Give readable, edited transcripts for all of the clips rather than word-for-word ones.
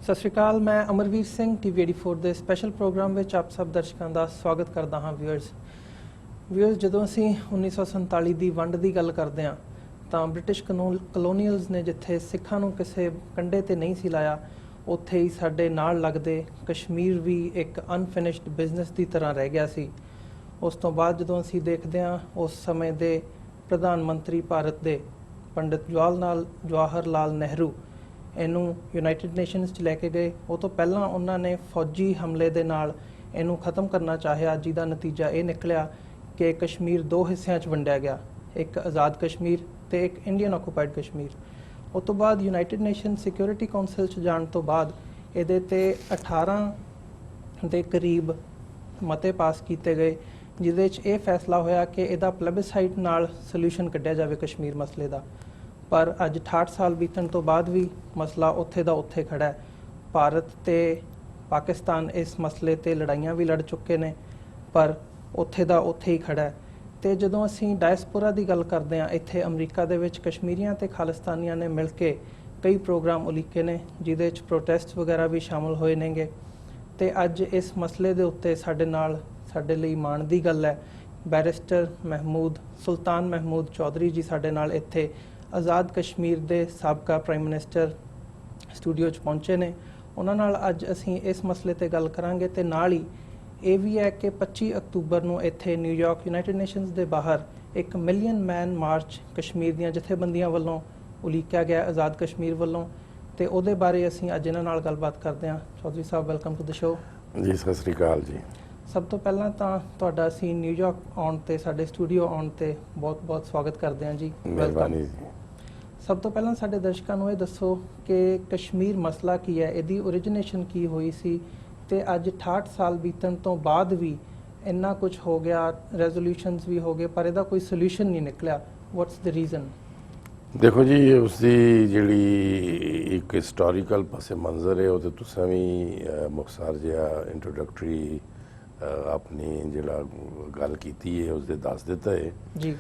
ਸਤਿ ਸ਼੍ਰੀ ਅਕਾਲ। ਮੈਂ ਅਮਰਵੀਰ ਸਿੰਘ TV84 ਦੇ ਸਪੈਸ਼ਲ ਪ੍ਰੋਗਰਾਮ ਵਿੱਚ ਆਪ ਸਭ ਦਰਸ਼ਕਾਂ ਦਾ ਸਵਾਗਤ ਕਰਦਾ ਹਾਂ। ਵਿਊਅਰਸ ਜਦੋਂ ਅਸੀਂ 1947 ਦੀ ਵੰਡ ਦੀ ਗੱਲ ਕਰਦੇ ਹਾਂ ਤਾਂ ਬ੍ਰਿਟਿਸ਼ ਕਲੋਨੀਅਲਸ ਨੇ ਜਿੱਥੇ ਸਿੱਖਾਂ ਨੂੰ ਕਿਸੇ ਕੰਢੇ ਤੇ ਨਹੀਂ ਸੀ ਲਾਇਆ, ਉੱਥੇ ਹੀ ਸਾਡੇ ਨਾਲ ਲੱਗਦੇ ਕਸ਼ਮੀਰ ਵੀ ਇੱਕ ਅਨਫਿਨਿਸ਼ਡ ਬਿਜ਼ਨਸ ਦੀ ਤਰ੍ਹਾਂ ਰਹਿ ਗਿਆ ਸੀ। ਉਸ ਤੋਂ ਬਾਅਦ ਜਦੋਂ ਅਸੀਂ ਦੇਖਦੇ ਹਾਂ ਉਸ ਸਮੇਂ ਦੇ ਪ੍ਰਧਾਨ ਮੰਤਰੀ ਭਾਰਤ ਦੇ ਪੰਡਿਤ ਜਵਾਹਰ ਲਾਲ ਨਹਿਰੂ ਇਹਨੂੰ ਯੂਨਾਈਟਿਡ ਨੇਸ਼ਨਸ 'ਚ ਲੈ ਕੇ ਗਏ। ਉਹ ਤੋਂ ਪਹਿਲਾਂ ਉਹਨਾਂ ਨੇ ਫੌਜੀ ਹਮਲੇ ਦੇ ਨਾਲ ਇਹਨੂੰ ਖਤਮ ਕਰਨਾ ਚਾਹਿਆ, ਜਿਹਦਾ ਨਤੀਜਾ ਇਹ ਨਿਕਲਿਆ ਕਿ ਕਸ਼ਮੀਰ ਦੋ ਹਿੱਸਿਆਂ 'ਚ ਵੰਡਿਆ ਗਿਆ, ਇੱਕ ਆਜ਼ਾਦ ਕਸ਼ਮੀਰ ਤੇ ਇੱਕ ਇੰਡੀਅਨ ਆਕੂਪਾਈਡ ਕਸ਼ਮੀਰ। ਉਸ ਤੋਂ ਬਾਅਦ ਯੂਨਾਈਟਿਡ ਨੇਸ਼ਨ ਸਿਕਿਉਰਿਟੀ ਕਾਉਂਸਲ 'ਚ ਜਾਣ ਤੋਂ ਬਾਅਦ ਇਹਦੇ ਤੇ 18 ਦੇ ਕਰੀਬ ਮਤੇ ਪਾਸ ਕੀਤੇ ਗਏ, ਜਿਹਦੇ 'ਚ ਇਹ ਫੈਸਲਾ ਹੋਇਆ ਕਿ ਇਹਦਾ ਪਲੈਬਿਸਾਈਟ ਨਾਲ ਸੋਲੂਸ਼ਨ ਕੱਢਿਆ ਜਾਵੇ ਕਸ਼ਮੀਰ ਮਸਲੇ ਦਾ। ਪਰ ਅੱਜ 68 ਸਾਲ ਬੀਤਣ ਤੋਂ ਬਾਅਦ ਵੀ ਮਸਲਾ ਉੱਥੇ ਦਾ ਉੱਥੇ ਖੜਾ ਹੈ। ਭਾਰਤ ਤੇ ਪਾਕਿਸਤਾਨ ਇਸ ਮਸਲੇ ਤੇ ਲੜਾਈਆਂ ਵੀ ਲੜ ਚੁੱਕੇ ਨੇ, ਪਰ ਉੱਥੇ ਦਾ ਉੱਥੇ ਹੀ ਖੜਾ ਹੈ। ਤੇ ਜਦੋਂ ਅਸੀਂ ਡਾਇਸਪੋਰਾ ਦੀ ਗੱਲ ਕਰਦੇ ਹਾਂ, ਇੱਥੇ ਅਮਰੀਕਾ ਦੇ ਵਿੱਚ ਕਸ਼ਮੀਰੀਆਂ ਤੇ ਖਾਲਿਸਤਾਨੀਆਂ ਨੇ ਮਿਲ ਕੇ ਕਈ ਪ੍ਰੋਗਰਾਮ ਉਲੀਕੇ ਨੇ, ਜਿਹਦੇ 'ਚ ਪ੍ਰੋਟੈਸਟ ਵਗੈਰਾ ਵੀ ਸ਼ਾਮਲ ਹੋਏ ਨੇਗੇ। ਤੇ ਅੱਜ ਇਸ ਮਸਲੇ ਦੇ ਉੱਤੇ ਸਾਡੇ ਲਈ ਮਾਣ ਦੀ ਗੱਲ ਹੈ, ਬੈਰਿਸਟਰ ਸੁਲਤਾਨ ਮਹਿਮੂਦ ਚੌਧਰੀ ਜੀ ਸਾਡੇ ਨਾਲ ਇੱਥੇ ਆਜ਼ਾਦ ਕਸ਼ਮੀਰ ਦੇ ਸਾਬਕਾ ਪ੍ਰਾਈਮ ਮਿਨਿਸਟਰ ਸਟੂਡੀਓ 'ਚ ਪਹੁੰਚੇ ਨੇ। ਉਹਨਾਂ ਨਾਲ ਅੱਜ ਅਸੀਂ ਇਸ ਮਸਲੇ ਤੇ ਗੱਲ ਕਰਾਂਗੇ ਤੇ ਨਾਲ ਹੀ ਇਹ ਵੀ ਹੈ ਕਿ 25 ਅਕਤੂਬਰ ਨੂੰ ਇੱਥੇ ਨਿਊਯਾਰਕ ਯੂਨਾਈਟਿਡ ਨੇਸ਼ਨਸ ਦੇ ਬਾਹਰ ਇੱਕ ਮਿਲੀਅਨ ਮੈਨ ਮਾਰਚ ਕਸ਼ਮੀਰ ਦੀਆਂ ਜਥੇਬੰਦੀਆਂ ਵੱਲੋਂ ਉਲੀਕਿਆ ਗਿਆ, ਆਜ਼ਾਦ ਕਸ਼ਮੀਰ ਵੱਲੋਂ, ਤੇ ਉਹਦੇ ਬਾਰੇ ਅਸੀਂ ਅੱਜ ਇਹਨਾਂ ਨਾਲ ਗੱਲਬਾਤ ਕਰਦੇ ਹਾਂ। ਚੌਧਰੀ ਸਾਹਿਬ, ਵੈਲਕਮ ਟੂ ਦ ਸ਼ੋ। ਜੀ ਸਤਿ ਸ੍ਰੀ ਅਕਾਲ ਜੀ। ਸਭ ਤੋਂ ਪਹਿਲਾਂ ਤਾਂ ਤੁਹਾਡਾ ਅਸੀਂ ਨਿਊਯਾਰਕ ਆਉਣ ਤੇ, ਸਾਡੇ ਸਟੂਡੀਓ ਆਉਣ ਤੇ ਬਹੁਤ-ਬਹੁਤ ਸਵਾਗਤ ਕਰਦੇ ਹਾਂ ਜੀ। ਮਿਹਰਬਾਨੀ ਜੀ। ਸਭ ਤੋਂ ਪਹਿਲਾਂ ਸਾਡੇ ਦਰਸ਼ਕਾਂ ਨੂੰ ਇਹ ਦੱਸੋ ਕਿ ਕਸ਼ਮੀਰ ਮਸਲਾ ਕੀ ਹੈ, ਇਹਦੀ ਓਰੀਜੀਨੇਸ਼ਨ ਕੀ ਹੋਈ ਸੀ, ਤੇ ਅੱਜ 68 ਸਾਲ ਬੀਤਣ ਤੋਂ ਬਾਅਦ ਵੀ ਇੰਨਾ ਕੁਝ ਹੋ ਗਿਆ, ਰੈਜ਼ੋਲੂਸ਼ਨਸ ਵੀ ਹੋ ਗਏ, ਪਰ ਇਹਦਾ ਕੋਈ ਸੋਲੂਸ਼ਨ ਨਹੀਂ ਨਿਕਲਿਆ। What's the reason? ਦੇਖੋ ਜੀ, ਉਸਦੀ ਜਿਹੜੀ ਇੱਕ ਹਿਸਟੋਰੀਕਲ ਪਸੇ ਮੰਜ਼ਰ ਹੈ, ਉਹ ਤੇ ਤੁਸੀਂ ਵੀ ਮੁਖਤਸਰ ਜਿਹਾ ਇੰਟਰੋਡਕਟਰੀ ਆਪਣੀ ਜਿਹੜਾ ਗੱਲ ਕੀਤੀ ਹੈ ਉਸਦੇ ਦੱਸ ਦਿੱਤਾ ਹੈ ਜੀ।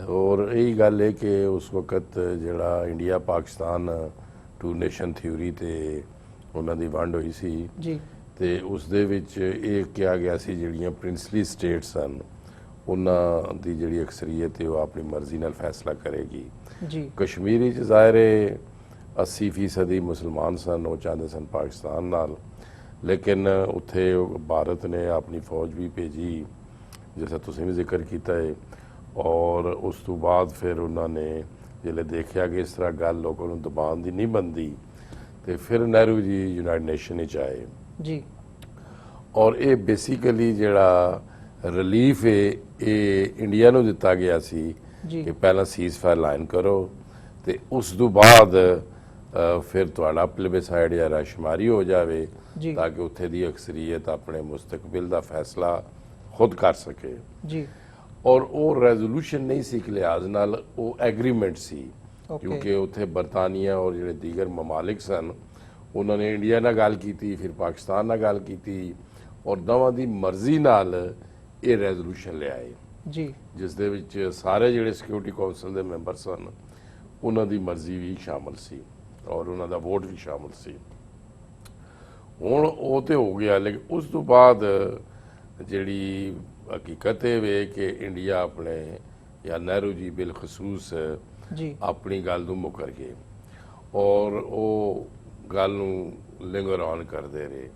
ਔਰ ਇਹੀ ਗੱਲ ਹੈ ਕਿ ਉਸ ਵਕਤ ਜਿਹੜਾ India Pakistan two nation theory ਤੇ ਉਹਨਾਂ ਦੀ ਵੰਡ ਹੋਈ ਸੀ ਜੀ, ਤੇ ਉਸ ਦੇ ਵਿੱਚ ਇਹ ਕਿਹਾ ਗਿਆ ਸੀ ਜਿਹੜੀਆਂ ਪ੍ਰਿੰਸਲੀ ਸਟੇਟਸ ਹਨ ਉਹਨਾਂ ਦੀ ਜਿਹੜੀ ਅਕਸਰੀਅਤ ਹੈ ਉਹ ਆਪਣੀ ਮਰਜ਼ੀ ਨਾਲ ਫੈਸਲਾ ਕਰੇਗੀ ਜੀ। ਕਸ਼ਮੀਰ ਵਿੱਚ ਜ਼ਾਹਿਰ ਹੈ 80% ਮੁਸਲਮਾਨ ਸਨ, ਉਹ ਚਾਹੁੰਦੇ ਸਨ ਪਾਕਿਸਤਾਨ ਨਾਲ, ਲੇਕਿਨ ਉੱਥੇ ਭਾਰਤ ਨੇ ਆਪਣੀ ਫੌਜ ਵੀ ਭੇਜੀ, ਜਿਸ ਤੁਸੀਂ ਵੀ ਜ਼ਿਕਰ ਕੀਤਾ ਹੈ। ਔਰ ਉਸ ਤੋਂ ਬਾਅਦ ਫਿਰ ਉਹਨਾਂ ਨੇ ਜਿਹੜੇ ਦੇਖਿਆ ਕਿ ਇਸ ਤਰ੍ਹਾਂ ਗੱਲ ਲੋਕਾਂ ਨੂੰ ਦਬਾਉਣ ਦੀ ਨਹੀਂ ਬਣਦੀ, ਤੇ ਫਿਰ ਨਹਿਰੂ ਜੀ ਯੂਨਾਈਟਡ ਨੇਸ਼ਨ ਵਿੱਚ ਆਏ ਜੀ। ਔਰ ਇਹ ਬੇਸਿਕਲੀ ਜਿਹੜਾ ਰਿਲੀਫ ਹੈ ਇਹ ਇੰਡੀਆ ਨੂੰ ਦਿੱਤਾ ਗਿਆ ਸੀ ਕਿ ਪਹਿਲਾਂ ਸੀਜ਼ਫਾਇਰ ਲਾਈਨ ਕਰੋ ਤੇ ਉਸ ਤੋਂ ਬਾਅਦ ਫਿਰ ਤੁਹਾਡਾ ਪਲੇਬਿਸਾਈਡ ਜਾਂ ਰਾਸ਼ਮਾਰੀ ਹੋ ਜਾਵੇ, ਤਾਂ ਕਿ ਉੱਥੇ ਦੀ ਅਕਸਰੀਅਤ ਆਪਣੇ ਮੁਸਤਕਬਲ ਦਾ ਫੈਸਲਾ ਖੁਦ ਕਰ ਸਕੇ ਜੀ। ਔਰ ਉਹ ਰੈਜ਼ੋਲੂਸ਼ਨ ਨਹੀਂ ਸੀ ਕਿ ਲਿਹਾਜ਼ ਨਾਲ ਉਹ ਐਗਰੀਮੈਂਟ ਸੀ, ਕਿਉਂਕਿ ਉੱਥੇ ਬਰਤਾਨੀਆ ਔਰ ਜਿਹੜੇ ਦੀਗਰ ਮਮਾਲਿਕ ਸਨ ਉਹਨਾਂ ਨੇ ਇੰਡੀਆ ਨਾਲ ਗੱਲ ਕੀਤੀ, ਫਿਰ ਪਾਕਿਸਤਾਨ ਨਾਲ ਗੱਲ ਕੀਤੀ, ਔਰ ਦੋਵਾਂ ਦੀ ਮਰਜ਼ੀ ਨਾਲ ਇਹ ਰੈਜ਼ੋਲੂਸ਼ਨ ਲਿਆਏ ਜੀ, ਜਿਸ ਦੇ ਵਿੱਚ ਸਾਰੇ ਜਿਹੜੇ ਸਿਕਿਉਰਿਟੀ ਕਾਉਂਸਲ ਦੇ ਮੈਂਬਰ ਸਨ ਉਹਨਾਂ ਦੀ ਮਰਜ਼ੀ ਵੀ ਸ਼ਾਮਲ ਸੀ ਔਰ ਉਹਨਾਂ ਦਾ ਵੋਟ ਵੀ ਸ਼ਾਮਲ ਸੀ। ਹੁਣ ਉਹ ਤੇ ਹੋ ਗਿਆ, ਲੇਕਿਨ ਉਸ ਤੋਂ ਬਾਅਦ ਜਿਹੜੀ ਹਕੀਕਤ ਇਹ ਵੇ ਕਿ ਇੰਡੀਆ ਆਪਣੇ ਜਾਂ ਨਹਿਰੂ ਜੀ ਬਿਲਖਸੂਸ ਆਪਣੀ ਗੱਲ ਨੂੰ ਮੁਕਰ ਗਏ ਔਰ ਉਹ ਗੱਲ ਨੂੰ ਲਿੰਗਰ ਔਨ ਕਰਦੇ ਰਹੇ,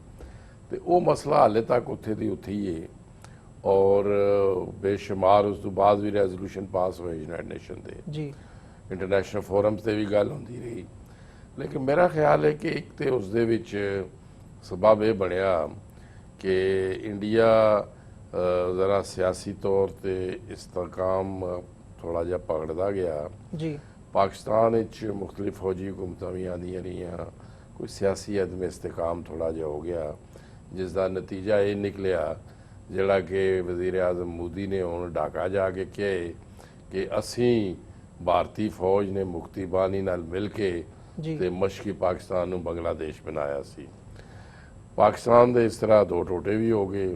ਤੇ ਉਹ ਮਸਲਾ ਹਾਲੇ ਤੱਕ ਉੱਥੇ ਦੀ ਉੱਥੇ ਹੀ ਹੈ। ਔਰ ਬੇਸ਼ੁਮਾਰ ਉਸ ਤੋਂ ਬਾਅਦ ਵੀ ਰੈਜ਼ੋਲੂਸ਼ਨ ਪਾਸ ਹੋਏ ਯੂਨਾਈਟਡ ਨੇਸ਼ਨ ਦੇ ਜੀ, ਇੰਟਰਨੈਸ਼ਨਲ ਫੋਰਮਸ ਤੇ ਵੀ ਗੱਲ ਹੁੰਦੀ ਰਹੀ, ਲੇਕਿਨ ਮੇਰਾ ਖਿਆਲ ਹੈ ਕਿ ਇੱਕ ਤੇ ਉਸ ਦੇ ਵਿੱਚ ਸਬਬ ਇਹ ਬਣਿਆ ਕਿ ਇੰਡੀਆ ਜ਼ਰਾ ਸਿਆਸੀ ਤੌਰ ਤੇ ਇਸਤਕਾਮ ਥੋੜਾ ਜਿਹਾ ਪਕੜਦਾ ਗਿਆ ਜੀ। ਪਾਕਿਸਤਾਨ ਵਿੱਚ ਮੁਖਤਲਿਫ ਫੌਜੀ ਹੁਕੂਮਤਾਂ ਵੀ ਆਉਂਦੀਆਂ ਰਹੀਆਂ, ਕੋਈ ਸਿਆਸੀ ਅਦਮ ਇਸਤਕਾਮ ਥੋੜਾ ਜਿਹਾ ਹੋ ਗਿਆ, ਜਿਸ ਦਾ ਨਤੀਜਾ ਇਹ ਨਿਕਲਿਆ ਜਿਹੜਾ ਕਿ ਵਜ਼ੀਰ ਆਜ਼ਮ ਮੋਦੀ ਨੇ ਹੁਣ ਢਾਕਾ ਜਾ ਕੇ ਕਿਹਾ ਕਿ ਅਸੀਂ ਭਾਰਤੀ ਫੌਜ ਨੇ ਮੁਕਤੀ ਬਾਣੀ ਨਾਲ ਮਿਲ ਕੇ ਤੇ ਮਸ਼ਕੀ ਪਾਕਿਸਤਾਨ ਨੂੰ ਬੰਗਲਾਦੇਸ਼ ਬਣਾਇਆ ਸੀ। ਪਾਕਿਸਤਾਨ ਦੇ ਇਸ ਤਰ੍ਹਾਂ ਦੋ ਟੋਟੇ ਵੀ ਹੋ ਗਏ,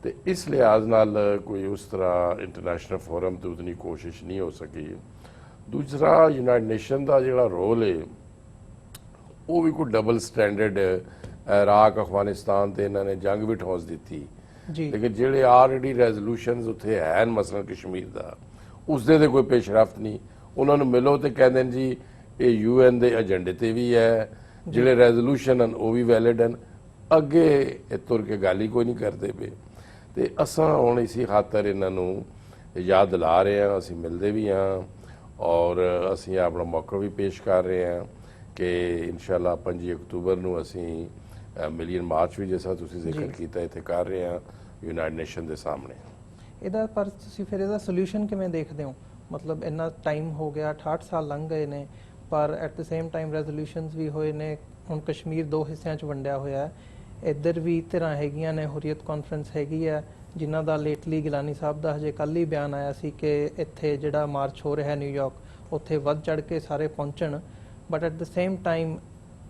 ਤੇ ਇਸ ਲਿਹਾਜ਼ ਨਾਲ ਕੋਈ ਉਸ ਤਰ੍ਹਾਂ ਇੰਟਰਨੈਸ਼ਨਲ ਫੋਰਮ ਤੇ ਉਤਨੀ ਕੋਸ਼ਿਸ਼ ਨਹੀਂ ਹੋ ਸਕੀ। ਦੂਸਰਾ, ਯੂਨਾਈਟਡ ਨੇਸ਼ਨ ਦਾ ਜਿਹੜਾ ਰੋਲ ਹੈ ਉਹ ਵੀ ਕੋਈ ਡਬਲ ਸਟੈਂਡਰਡ ਇਰਾਕ ਅਫਗਾਨਿਸਤਾਨ ਤੇ ਇਹਨਾਂ ਨੇ ਜੰਗ ਵੀ ਠੋਸ ਦਿੱਤੀ ਜੀ ਲੇਕਿਨ ਜਿਹੜੇ ਆਲਰੇਡੀ ਰੈਜ਼ੋਲੂਸ਼ਨਸ ਉੱਥੇ ਹਨ ਮਸਲਾ ਕਸ਼ਮੀਰ ਦਾ ਉਸਦੇ ਤੇ ਕੋਈ ਪੇਸ਼ਰਫਤ ਨਹੀਂ। ਉਹਨਾਂ ਨੂੰ ਮਿਲੋ ਤੇ ਕਹਿੰਦੇ ਨੇ ਜੀ ਇਹ UN ਦੇ ਏਜੰਡੇ ਤੇ ਵੀ ਹੈ, ਜਿਹੜੇ ਰੈਜ਼ੋਲੂਸ਼ਨ ਹਨ ਉਹ ਵੀ ਵੈਲਿਡ ਹਨ, ਅੱਗੇ ਇਹ ਤੁਰ ਕੇ ਗੱਲ ਹੀ ਕੋਈ ਨਹੀਂ ਕਰਦੇ ਪਏ। ਤੇ ਅਸਾਂ ਹੁਣ ਇਸੇ ਖਾਤਰ ਇਹਨਾਂ ਨੂੰ ਯਾਦ ਦਿਲਾ ਰਹੇ ਹਾਂ, ਅਸੀਂ ਮਿਲਦੇ ਵੀ ਹਾਂ ਔਰ ਅਸੀਂ ਆਪਣਾ ਮੌਕਾ ਵੀ ਪੇਸ਼ ਕਰ ਰਹੇ ਹਾਂ ਕਿ ਇਨਸ਼ਾਅੱਲਾ 5 ਅਕਤੂਬਰ ਨੂੰ ਅਸੀਂ ਮਿਲੀਅਨ ਮਾਰਚ ਵੀ ਜਿਸ ਤਰ੍ਹਾਂ ਤੁਸੀਂ ਜ਼ਿਕਰ ਕੀਤਾ ਇੱਥੇ ਕਰ ਰਹੇ ਹਾਂ ਯੂਨਾਈਟਡ ਨੇਸ਼ਨ ਦੇ ਸਾਹਮਣੇ। ਇਹਦਾ ਪਰ ਤੁਸੀਂ ਫਿਰ ਇਹਦਾ ਸੋਲੂਸ਼ਨ ਕਿਵੇਂ ਦੇਖਦੇ ਹੋ? ਮਤਲਬ ਇੰਨਾ ਟਾਈਮ ਹੋ ਗਿਆ, 68 ਸਾਲ ਲੰਘ ਗਏ ਨੇ, ਪਰ ਐਟ ਦ ਸੇਮ ਟਾਈਮ ਰੈਜ਼ੋਲੂਸ਼ਨਸ ਵੀ ਹੋਏ ਨੇ। ਹੁਣ ਕਸ਼ਮੀਰ 2 ਹਿੱਸਿਆਂ 'ਚ ਵੰਡਿਆ ਹੋਇਆ ਹੈ, ਇੱਧਰ ਵੀ ਧਿਰਾਂ ਹੈਗੀਆਂ ਨੇ, ਹੁਰੀਅਤ ਕਾਨਫਰੰਸ ਹੈਗੀ ਹੈ ਜਿਨ੍ਹਾਂ ਦਾ ਲੇਟਲੀ ਗਿਲਾਨੀ ਸਾਹਿਬ ਦਾ ਹਜੇ ਕੱਲ੍ਹ ਹੀ ਬਿਆਨ ਆਇਆ ਸੀ ਕਿ ਇੱਥੇ ਜਿਹੜਾ ਮਾਰਚ ਹੋ ਰਿਹਾ ਨਿਊਯਾਰਕ ਉੱਥੇ ਵੱਧ ਚੜ੍ਹ ਕੇ ਸਾਰੇ ਪਹੁੰਚਣ। But at the same time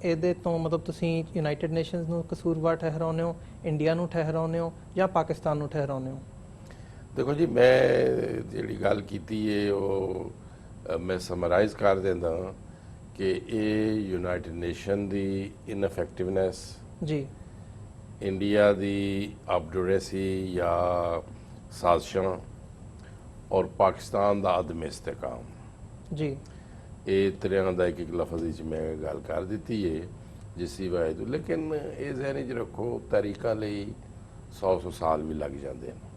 ਇਹਦੇ ਤੋਂ ਮਤਲਬ ਤੁਸੀਂ ਯੂਨਾਈਟਿਡ ਨੇਸ਼ਨਸ ਨੂੰ ਕਸੂਰਵਾਰ ਠਹਿਰਾਉਂਦੇ ਹੋ, ਇੰਡੀਆ ਨੂੰ ਠਹਿਰਾਉਂਦੇ ਹੋ ਜਾਂ ਪਾਕਿਸਤਾਨ ਨੂੰ ਠਹਿਰਾਉਂਦੇ ਹੋ? ਦੇਖੋ ਜੀ, ਮੈਂ ਜਿਹੜੀ ਗੱਲ ਕੀਤੀ ਹੈ ਉਹ ਮੈਂ ਸਮਰਾਈਜ਼ ਕਰ ਦਿੰਦਾ ਕਿ ਇਹ ਯੂਨਾਈਟਿਡ ਨੇਸ਼ਨ ਦੀ ਇਨਫੈਕਟਿਵਨੈਸ ਜੀ, ਇੰਡੀਆ ਦੀ ਅਬਡੋਰੇਸੀ ਜਾਂ ਸਾਜ਼ਿਸ਼ਾਂ ਔਰ ਪਾਕਿਸਤਾਨ ਦਾ ਅਦਮ ਇਸਤਕਾਮ ਜੀ, ਇਹ ਤਰ੍ਹਾਂ ਦਾ ਇੱਕ ਲਫ਼ਜ਼ ਵਿੱਚ ਮੈਂ ਗੱਲ ਕਰ ਦਿੱਤੀ ਹੈ ਜਿਸ ਦੀ ਵਜ੍ਹਾ ਤੋਂ। ਲੇਕਿਨ ਇਹ ਜ਼ਹਿਨ 'ਚ ਰੱਖੋ ਤਾਰੀਖਾਂ ਲਈ 100 ਸਾਲ ਵੀ ਲੱਗ ਜਾਂਦੇ ਨੇ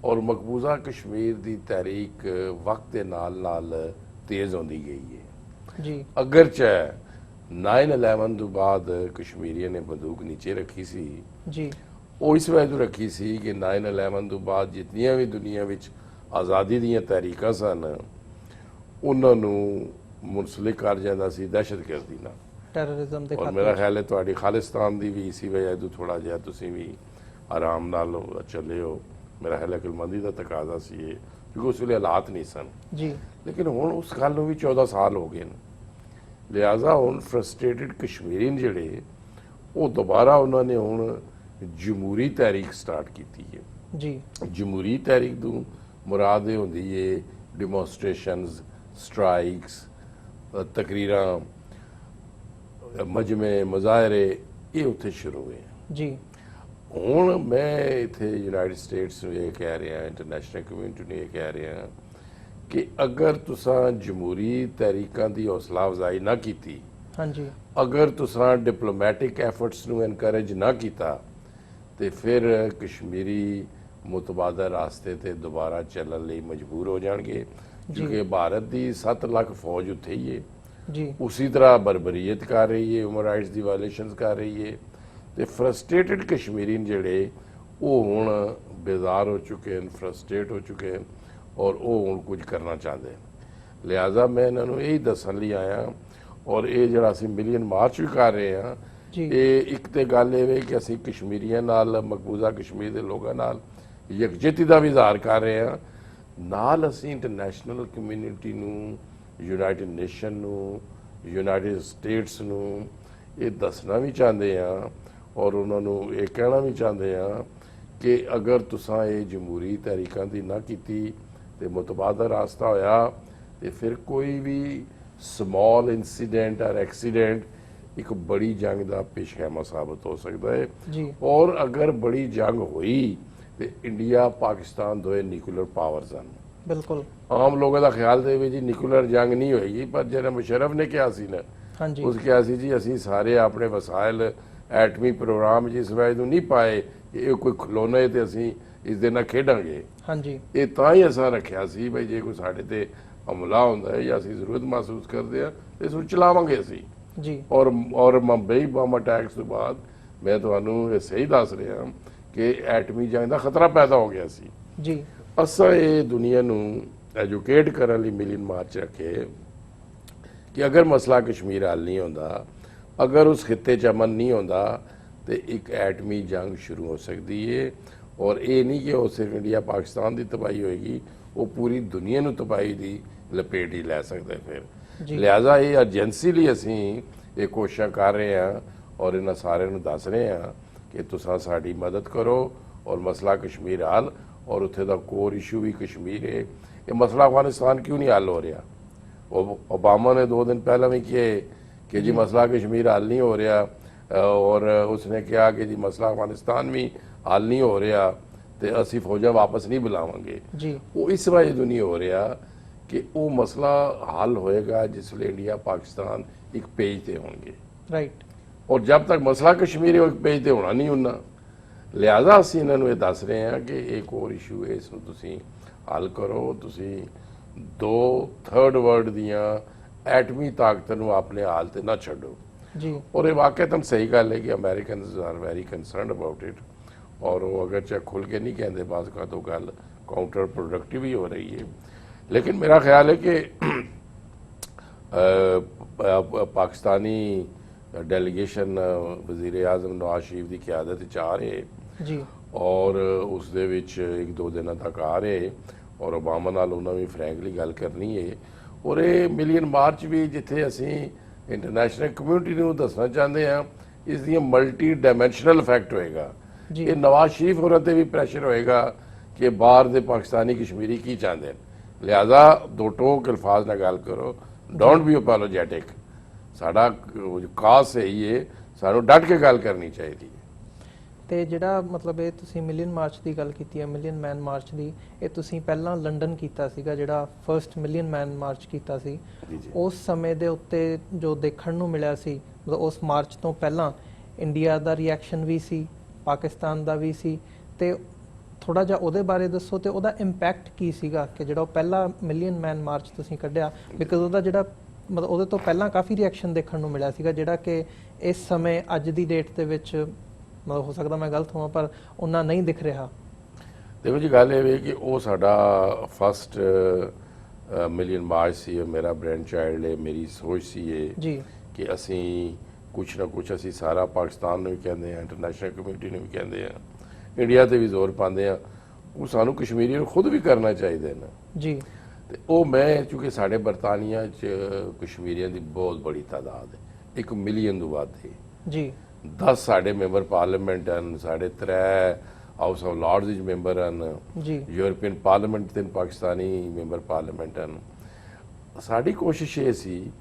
ਔਰ ਮਕਬੂਜ਼ਾ ਕਸ਼ਮੀਰ ਦੀ ਤਾਰੀਖ ਵਕਤ ਦੇ ਨਾਲ ਨਾਲ ਤੇਜ਼ ਹੁੰਦੀ ਗਈ ਹੈ ਜੀ। ਅਗਰਚੇ 9/11 ਤੋਂ ਬਾਅਦ ਕਸ਼ਮੀਰੀਆਂ ਨੇ ਬੰਦੂਕ ਨੀਚੇ ਰੱਖੀ ਸੀ ਜੀ, ਉਹ ਇਸ ਵਜ੍ਹਾ ਤੋਂ ਰੱਖੀ ਸੀ ਕਿ 9/11 ਤੋਂ ਬਾਅਦ ਜਿਤਨੀਆਂ ਵੀ ਦੁਨੀਆ ਵਿੱਚ ਆਜ਼ਾਦੀ ਦੀਆਂ ਤਹਿਰੀਕਾਂ ਸਨ ਉਹਨਾਂ ਨੂੰ ਮੁਨਸਲਿਕ ਕਰ ਜਾਂਦਾ ਸੀ ਦਹਿਸ਼ਤਗਰਦੀ ਨਾਲ, ਟੈਰਰਿਜ਼ਮ ਦੇ ਖਾਤਰ। ਔਰ ਮੇਰਾ ਖਿਆਲ ਹੈ ਤੁਹਾਡੀ ਖਾਲਿਸਤਾਨ ਦੀ ਵੀ ਇਸੇ ਵਜ੍ਹਾ ਤੋਂ ਥੋੜਾ ਜਿਹਾ ਤੁਸੀਂ ਵੀ ਆਰਾਮ ਨਾਲ ਚੱਲੇ ਹੋ। ਮੇਰਾ ਖਿਆਲ ਹੈ ਅਕਲਮੰਦੀ ਦਾ ਤਕਾਜ਼ਾ ਸੀ ਇਹ, ਕਿਉਂਕਿ ਉਸ ਵੇਲੇ ਹਾਲਾਤ ਨਹੀਂ ਸਨ ਜੀ। ਲੇਕਿਨ ਹੁਣ ਉਸ ਗੱਲ ਨੂੰ ਵੀ 14 ਸਾਲ ਹੋ ਗਏ ਨੇ, ਲਿਹਾਜ਼ਾ ਹੁਣ ਫਰਸਟ੍ਰੇਟਡ ਕਸ਼ਮੀਰੀਨ ਜਿਹੜੇ ਉਹ ਦੁਬਾਰਾ ਉਹਨਾਂ ਨੇ ਹੁਣ ਜਮਹੂਰੀ ਤਹਿਰੀਕ ਸਟਾਰਟ ਕੀਤੀ ਹੈ ਜੀ। ਜਮਹੂਰੀ ਤਹਿਰੀਕ ਤੋਂ ਮੁਰਾਦ ਇਹ ਹੁੰਦੀ ਹੈ ਡੈਮੋਨਸਟ੍ਰੇਸ਼ਨਸ, ਸਟ੍ਰਾਈਕਸ, ਤਕਰੀਰਾਂ, ਮਜਮੇ, ਮੁਜ਼ਾਹਰੇ, ਇਹ ਉੱਥੇ ਸ਼ੁਰੂ ਹੋਏ ਜੀ। ਹੁਣ ਮੈਂ ਇੱਥੇ ਯੂਨਾਈਟਿਡ ਸਟੇਟਸ ਨੂੰ ਇਹ ਕਹਿ ਰਿਹਾ, ਇੰਟਰਨੈਸ਼ਨਲ ਕਮਿਊਨਿਟੀ ਨੂੰ ਇਹ ਕਹਿ ਰਿਹਾ ਕਿ ਅਗਰ ਤੁਸੀਂ ਜਮਹੂਰੀ ਤਹਿਰੀਕਾਂ ਦੀ ਹੌਸਲਾ ਅਫਜ਼ਾਈ ਨਾ ਕੀਤੀ, ਹਾਂਜੀ, ਅਗਰ ਤੁਸੀਂ ਡਿਪਲੋਮੈਟਿਕ ਐਫਰਟਸ ਨੂੰ ਐਨਕਰੇਜ ਨਾ ਕੀਤਾ ਤੇ ਫਿਰ ਕਸ਼ਮੀਰੀ ਮੁਤਬਾਦਲ ਰਾਸਤੇ ਤੇ ਦੁਬਾਰਾ ਚੱਲਣ ਲਈ ਮਜਬੂਰ ਹੋ ਜਾਣਗੇ ਕਿਉਂਕਿ ਭਾਰਤ ਦੀ 7 ਲੱਖ ਫੌਜ ਉੱਥੇ ਹੀ ਹੈ ਜੀ। ਉਸੇ ਤਰ੍ਹਾਂ ਬਰਬਰੀਅਤ ਕਰ ਰਹੀ ਹੈ, ਹਿਊਮਨ ਰਾਈਟਸ ਦੀ ਵਾਇਲੇਸ਼ਨਸ ਕਰ ਰਹੀ ਹੈ ਤੇ ਫਰਸਟ੍ਰੇਟਡ ਕਸ਼ਮੀਰੀਨ ਜਿਹੜੇ ਉਹ ਹੁਣ ਬੇਜ਼ਾਰ ਹੋ ਚੁੱਕੇ ਹਨ, ਫਰਸਟ੍ਰੇਟ ਹੋ ਚੁੱਕੇ ਹਨ ਔਰ ਉਹ ਹੁਣ ਕੁਝ ਕਰਨਾ ਚਾਹੁੰਦੇ ਹਨ। ਲਿਹਾਜ਼ਾ ਮੈਂ ਇਹਨਾਂ ਨੂੰ ਇਹੀ ਦੱਸਣ ਲਈ ਆਇਆ ਔਰ ਇਹ ਜਿਹੜਾ ਅਸੀਂ ਮਿਲੀਅਨ ਮਾਰਚ ਵੀ ਕਰ ਰਹੇ ਹਾਂ, ਇਹ ਇੱਕ ਤੇ ਗੱਲ ਇਹ ਵੇ ਕਿ ਅਸੀਂ ਕਸ਼ਮੀਰੀਆਂ ਨਾਲ, ਮਕਬੂਜ਼ਾ ਕਸ਼ਮੀਰ ਦੇ ਲੋਕਾਂ ਨਾਲ ਯਕਜਹਿਤੀ ਦਾ ਵੀ ਇਜ਼ਹਾਰ ਕਰ ਰਹੇ ਹਾਂ, ਨਾਲ ਅਸੀਂ ਇੰਟਰਨੈਸ਼ਨਲ ਕਮਿਊਨਿਟੀ ਨੂੰ, ਯੂਨਾਈਟਿਡ ਨੇਸ਼ਨ ਨੂੰ, ਯੂਨਾਈਟਿਡ ਸਟੇਟਸ ਨੂੰ ਇਹ ਦੱਸਣਾ ਵੀ ਚਾਹੁੰਦੇ ਹਾਂ ਔਰ ਉਹਨਾਂ ਨੂੰ ਇਹ ਕਹਿਣਾ ਵੀ ਚਾਹੁੰਦੇ ਹਾਂ ਕਿ ਅਗਰ ਤੁਸੀਂ ਇਹ ਜਮਹੂਰੀ ਤਹਿਰੀਕਾਂ ਦੀ ਨਾ ਕੀਤੀ ਤੇ ਮੁਤਬਾਦਲ ਰਾਸਤਾ ਹੋਇਆ ਤੇ ਫਿਰ ਕੋਈ ਵੀ ਸਮਾਲ ਇਨਸੀਡੈਂਟ ਔਰ ਐਕਸੀਡੈਂਟ ਇੱਕ ਬੜੀ ਜੰਗ ਦਾ ਪੇਸ਼ਖੈਮਾ ਸਾਬਤ ਹੋ ਸਕਦਾ ਹੈ ਜੀ। ਔਰ ਅਗਰ ਬੜੀ ਜੰਗ ਹੋਈ ਤੇ ਇੰਡੀਆ ਪਾਕਿਸਤਾਨ ਦੋਏ ਨਿਊਕਲੀਅਰ ਪਾਵਰਸ ਹਨ। ਬਿਲਕੁਲ ਆਮ ਲੋਕਾਂ ਦਾ ਖਿਆਲ ਦੇ ਵੀ ਜੀ ਨਿਊਕਲੀਅਰ ਜੰਗ ਨਹੀਂ ਹੋਏਗੀ, ਪਰ ਜਿਹੜਾ ਮੁਸ਼ਰਫ ਨੇ ਕਿਹਾ ਸੀ ਨਾ, ਹਾਂਜੀ, ਉਸ ਕਿਹਾ ਸੀ ਜੀ ਅਸੀਂ ਸਾਰੇ ਆਪਣੇ ਵਸਾਇਲ ਐਟਮੀ ਪ੍ਰੋਗਰਾਮ ਜਿਸ ਵਜ੍ਹਾ ਨੂੰ ਨਹੀਂ ਪਾਏ ਕਿ ਇਹ ਕੋਈ ਖਿਲੌਣਾ ਹੈ ਤੇ ਅਸੀਂ ਇਸ ਦੇ ਨਾਲ ਖੇਡਾਂਗੇ, ਹਾਂਜੀ, ਇਹ ਤਾਂ ਹੀ ਅਸਾਂ ਰੱਖਿਆ ਸੀ ਬਈ ਜੇ ਕੋਈ ਸਾਡੇ ਤੇ ਹਮਲਾ ਹੁੰਦਾ ਹੈ ਜਾਂ ਅਸੀਂ ਜ਼ਰੂਰਤ ਮਹਿਸੂਸ ਕਰਦੇ ਹਾਂ ਤੇ ਇਸ ਨੂੰ ਚਲਾਵਾਂਗੇ ਅਸੀਂ ਜੀ। ਔਰ ਮੁੰਬਈ ਬੰਬ ਅਟੈਕਸ ਤੋਂ ਬਾਅਦ ਮੈਂ ਤੁਹਾਨੂੰ ਇਹ ਸਹੀ ਦੱਸ ਰਿਹਾ ਕਿ ਐਟਮੀ ਜੰਗ ਦਾ ਖਤਰਾ ਪੈਦਾ ਹੋ ਗਿਆ ਸੀ ਜੀ। ਅਸਾਂ ਇਹ ਦੁਨੀਆ ਨੂੰ ਐਜੂਕੇਟ ਕਰਨ ਲਈ ਮਿਲੀਅਨ ਮਾਰਚ ਰੱਖੇ ਕਿ ਅਗਰ ਮਸਲਾ ਕਸ਼ਮੀਰ ਹੱਲ ਨਹੀਂ ਹੁੰਦਾ, ਅਗਰ ਉਸ ਖਿੱਤੇ 'ਚ ਅਮਨ ਨਹੀਂ ਹੁੰਦਾ ਤੇ ਇੱਕ ਐਟਮੀ ਜੰਗ ਸ਼ੁਰੂ ਹੋ ਸਕਦੀ ਹੈ ਔਰ ਇਹ ਨਹੀਂ ਕਿ ਉਹ ਸਿਰਫ ਇੰਡੀਆ ਪਾਕਿਸਤਾਨ ਦੀ ਤਬਾਹੀ ਹੋਏਗੀ, ਉਹ ਪੂਰੀ ਦੁਨੀਆ ਨੂੰ ਤਬਾਹੀ ਦੀ ਲਪੇਟ ਹੀ ਲੈ ਸਕਦਾ ਫਿਰ। ਲਿਹਾਜ਼ਾ ਇਹ ਏਜੰਸੀ ਲਈ ਅਸੀਂ ਇਹ ਕੋਸ਼ਿਸ਼ਾਂ ਕਰ ਰਹੇ ਹਾਂ ਔਰ ਇਹਨਾਂ ਸਾਰਿਆਂ ਨੂੰ ਦੱਸ ਰਹੇ ਹਾਂ ਕਿ ਤੁਸੀਂ ਸਾਡੀ ਮਦਦ ਕਰੋ ਔਰ ਮਸਲਾ ਕਸ਼ਮੀਰ ਹੱਲ, ਔਰ ਉੱਥੇ ਦਾ ਕੋਰ ਇਸ਼ੂ ਵੀ ਕਸ਼ਮੀਰ ਹੈ। ਇਹ ਮਸਲਾ ਅਫਗਾਨਿਸਤਾਨ ਕਿਉਂ ਨਹੀਂ ਹੱਲ ਹੋ ਰਿਹਾ? ਓਬਾਮਾ ਨੇ 2 ਦਿਨ ਪਹਿਲਾਂ ਵੀ ਕਿਹਾ कि जी मसला कश्मीर हल नहीं हो रहा, और उसने कहा कि जी मसला अफगानिस्तान भी हल नहीं हो रहा तो असी फौजा वापस नहीं बुलावांगे। जी वो इस वजह नहीं हो रहा कि वो मसला हल होएगा जिसले इंडिया पाकिस्तान एक पेज ते होंगे, राइट। और जब तक मसला कश्मीर है, एक पेज ते होना नहीं होना। लिहाजा ਅਸੀਂ ਇਹਨਾਂ ਨੂੰ ਇਹ ਦੱਸ ਰਹੇ ਹਾਂ ਕਿ ਇੱਕ ਹੋਰ ਇਸ਼ੂ ਹੈ, ਇਸ ਨੂੰ ਤੁਸੀਂ ਹੱਲ ਕਰੋ। ਤੁਸੀਂ 2/3 ਵਰਲਡ ਦੀਆਂ ਐਟਮੀ ਤਾਕਤ ਨੂੰ ਆਪਣੇ ਹਾਲ ਤੇ ਨਾ ਛੱਡੋ। जी और ये वाकई सही गल है कि American are very concern about it, और वो अगर चाहे खुल के नहीं कहते बाज का तो गल काउंटर प्रोडक्टिव ही हो रही है। लेकिन मेरा ख्याल है कि पाकिस्तानी डेलीगेशन वजीर आजम नवाज शरीफ की क्यादत च आ रहे जी और उस दे विच 1-2 दिन तक आ रहे, और ओबामा नाल उन्होंने भी फ्रैंकली गल करनी है। और ये मिलियन मार्च भी जिथे असी इंटरनेशनल कम्यूनिटी ਨੂੰ ਦੱਸਣਾ ਚਾਹੁੰਦੇ ਹਾਂ, ਇਸ ਦੀਆਂ ਮਲਟੀ ਡਾਇਮੈਂਸ਼ਨਲ ਇਫੈਕਟ ਹੋਏਗਾ। ਜੀ। ਇਹ ਨਵਾਜ਼ ਸ਼ਰੀਫ ਹੋਰਾਂ ਤੇ ਵੀ ਪ੍ਰੈਸ਼ਰ ਹੋਏਗਾ ਕਿ ਬਾਹਰ ਦੇ ਪਾਕਿਸਤਾਨੀ ਕਸ਼ਮੀਰੀ ਕੀ ਚਾਹੁੰਦੇ ਨੇ। ਲਿਹਾਜ਼ਾ ਦੋ ਟੋਕ ਅਲਫਾਜ਼ ਨਾਲ ਗੱਲ ਕਰੋ, ਡੋਂਟ ਬੀ ਅਪੋਲੋਜੈਟਿਕ। ਸਾਡਾ ਕਾਸ ਸਹੀ ਹੈ, ਸਾਨੂੰ ਡਟ ਕੇ ਗੱਲ ਕਰਨੀ ਚਾਹੀਦੀ ਹੈ। ਤੇ ਜਿਹੜਾ ਮਤਲਬ ਇਹ ਤੁਸੀਂ ਮਿਲੀਅਨ ਮਾਰਚ ਦੀ ਗੱਲ ਕੀਤੀ ਹੈ, ਮਿਲੀਅਨ ਮੈਨ ਮਾਰਚ ਦੀ, ਇਹ ਤੁਸੀਂ ਪਹਿਲਾਂ ਲੰਡਨ ਕੀਤਾ ਸੀਗਾ, ਜਿਹੜਾ ਫਰਸਟ ਮਿਲੀਅਨ ਮੈਨ ਮਾਰਚ ਕੀਤਾ ਸੀ। ਉਸ ਸਮੇਂ ਦੇ ਉੱਤੇ ਜੋ ਦੇਖਣ ਨੂੰ ਮਿਲਿਆ ਸੀ, ਮਤਲਬ ਉਸ ਮਾਰਚ ਤੋਂ ਪਹਿਲਾਂ ਇੰਡੀਆ ਦਾ ਰਿਐਕਸ਼ਨ ਵੀ ਸੀ, ਪਾਕਿਸਤਾਨ ਦਾ ਵੀ ਸੀ, ਤੇ ਥੋੜਾ ਜਿਹਾ ਉਹਦੇ ਬਾਰੇ ਦੱਸੋ ਤੇ ਉਹਦਾ ਇੰਪੈਕਟ ਕੀ ਸੀਗਾ ਕਿ ਜਿਹੜਾ ਉਹ ਪਹਿਲਾ ਮਿਲੀਅਨ ਮੈਨ ਮਾਰਚ ਤੁਸੀਂ ਕੱਢਿਆ। ਬਿਕਾਜ਼ ਉਹਦਾ ਜਿਹੜਾ ਮਤਲਬ ਉਹਦੇ ਤੋਂ ਪਹਿਲਾਂ ਕਾਫੀ ਰਿਐਕਸ਼ਨ ਦੇਖਣ ਨੂੰ ਮਿਲਿਆ ਸੀਗਾ, ਜਿਹੜਾ ਕਿ ਇਸ ਸਮੇਂ ਅੱਜ ਦੀ ਡੇਟ ਦੇ ਵਿੱਚ ਮਤਲਬ ਹੋ ਸਕਦਾ ਮੈਂ ਗਲਤ ਹੋਵਾਂ ਪਰ ਉਹਨਾਂ ਨਹੀਂ ਦਿਖ ਰਿਹਾ। ਦੇਖੋ ਜੀ, ਗੱਲ ਇਹ ਵੇ ਕਿ ਉਹ ਸਾਡਾ ਫਸਟ ਮਿਲੀਅਨ ਮਾਰਚ ਸੀ। ਮੇਰਾ ਬ੍ਰੈਂਡ ਚਾਈਲਡ ਹੈ, ਮੇਰੀ ਸੋਚ ਸੀ ਇਹ ਜੀ ਕਿ ਅਸੀਂ ਕੁਛ ਨਾ ਕੁਛ ਅਸੀਂ ਸਾਰਾ ਪਾਕਿਸਤਾਨ ਨੂੰ ਵੀ ਕਹਿੰਦੇ ਹਾਂ, ਇੰਟਰਨੈਸ਼ਨਲ ਕਮਿਊਨਿਟੀ ਨੂੰ ਵੀ ਕਹਿੰਦੇ ਹਾਂ, ਇੰਡੀਆ ਤੇ ਵੀ ਜ਼ੋਰ ਪਾਉਂਦੇ ਹਾਂ, ਉਹ ਸਾਨੂੰ ਕਸ਼ਮੀਰੀ ਨੂੰ ਖੁਦ ਵੀ ਕਰਨਾ ਚਾਹੀਦਾ ਨਾ ਜੀ। ਤੇ ਉਹ ਮੈਂ ਚੂँकि ਸਾਡੇ ਬਰਤਾਨੀਆ 'ਚ ਕਸ਼ਮੀਰੀਆਂ ਦੀ ਬਹੁਤ ਬੜੀ ਤਾਦਾਦ ਹੈ, 1 ਮਿਲੀਅਨ ਤੋਂ ਵੱਧ ਹੈ ਜੀ। 10 ਸਾਡੇ ਮੈਂਬਰ ਪਾਰਲੀਮੈਂਟ ਹਨ, ਸਾਡੇ 3 ਹਾਊਸ ਆਫ ਲਾਰਡਸ ਵਿੱਚ ਮੈਂਬਰ ਹਨ ਜੀ। European parliament 3 Pakistani member parliament ਹਨ। ਸਾਡੀ ਕੋਸ਼ਿਸ਼ ਇਹ ਸੀ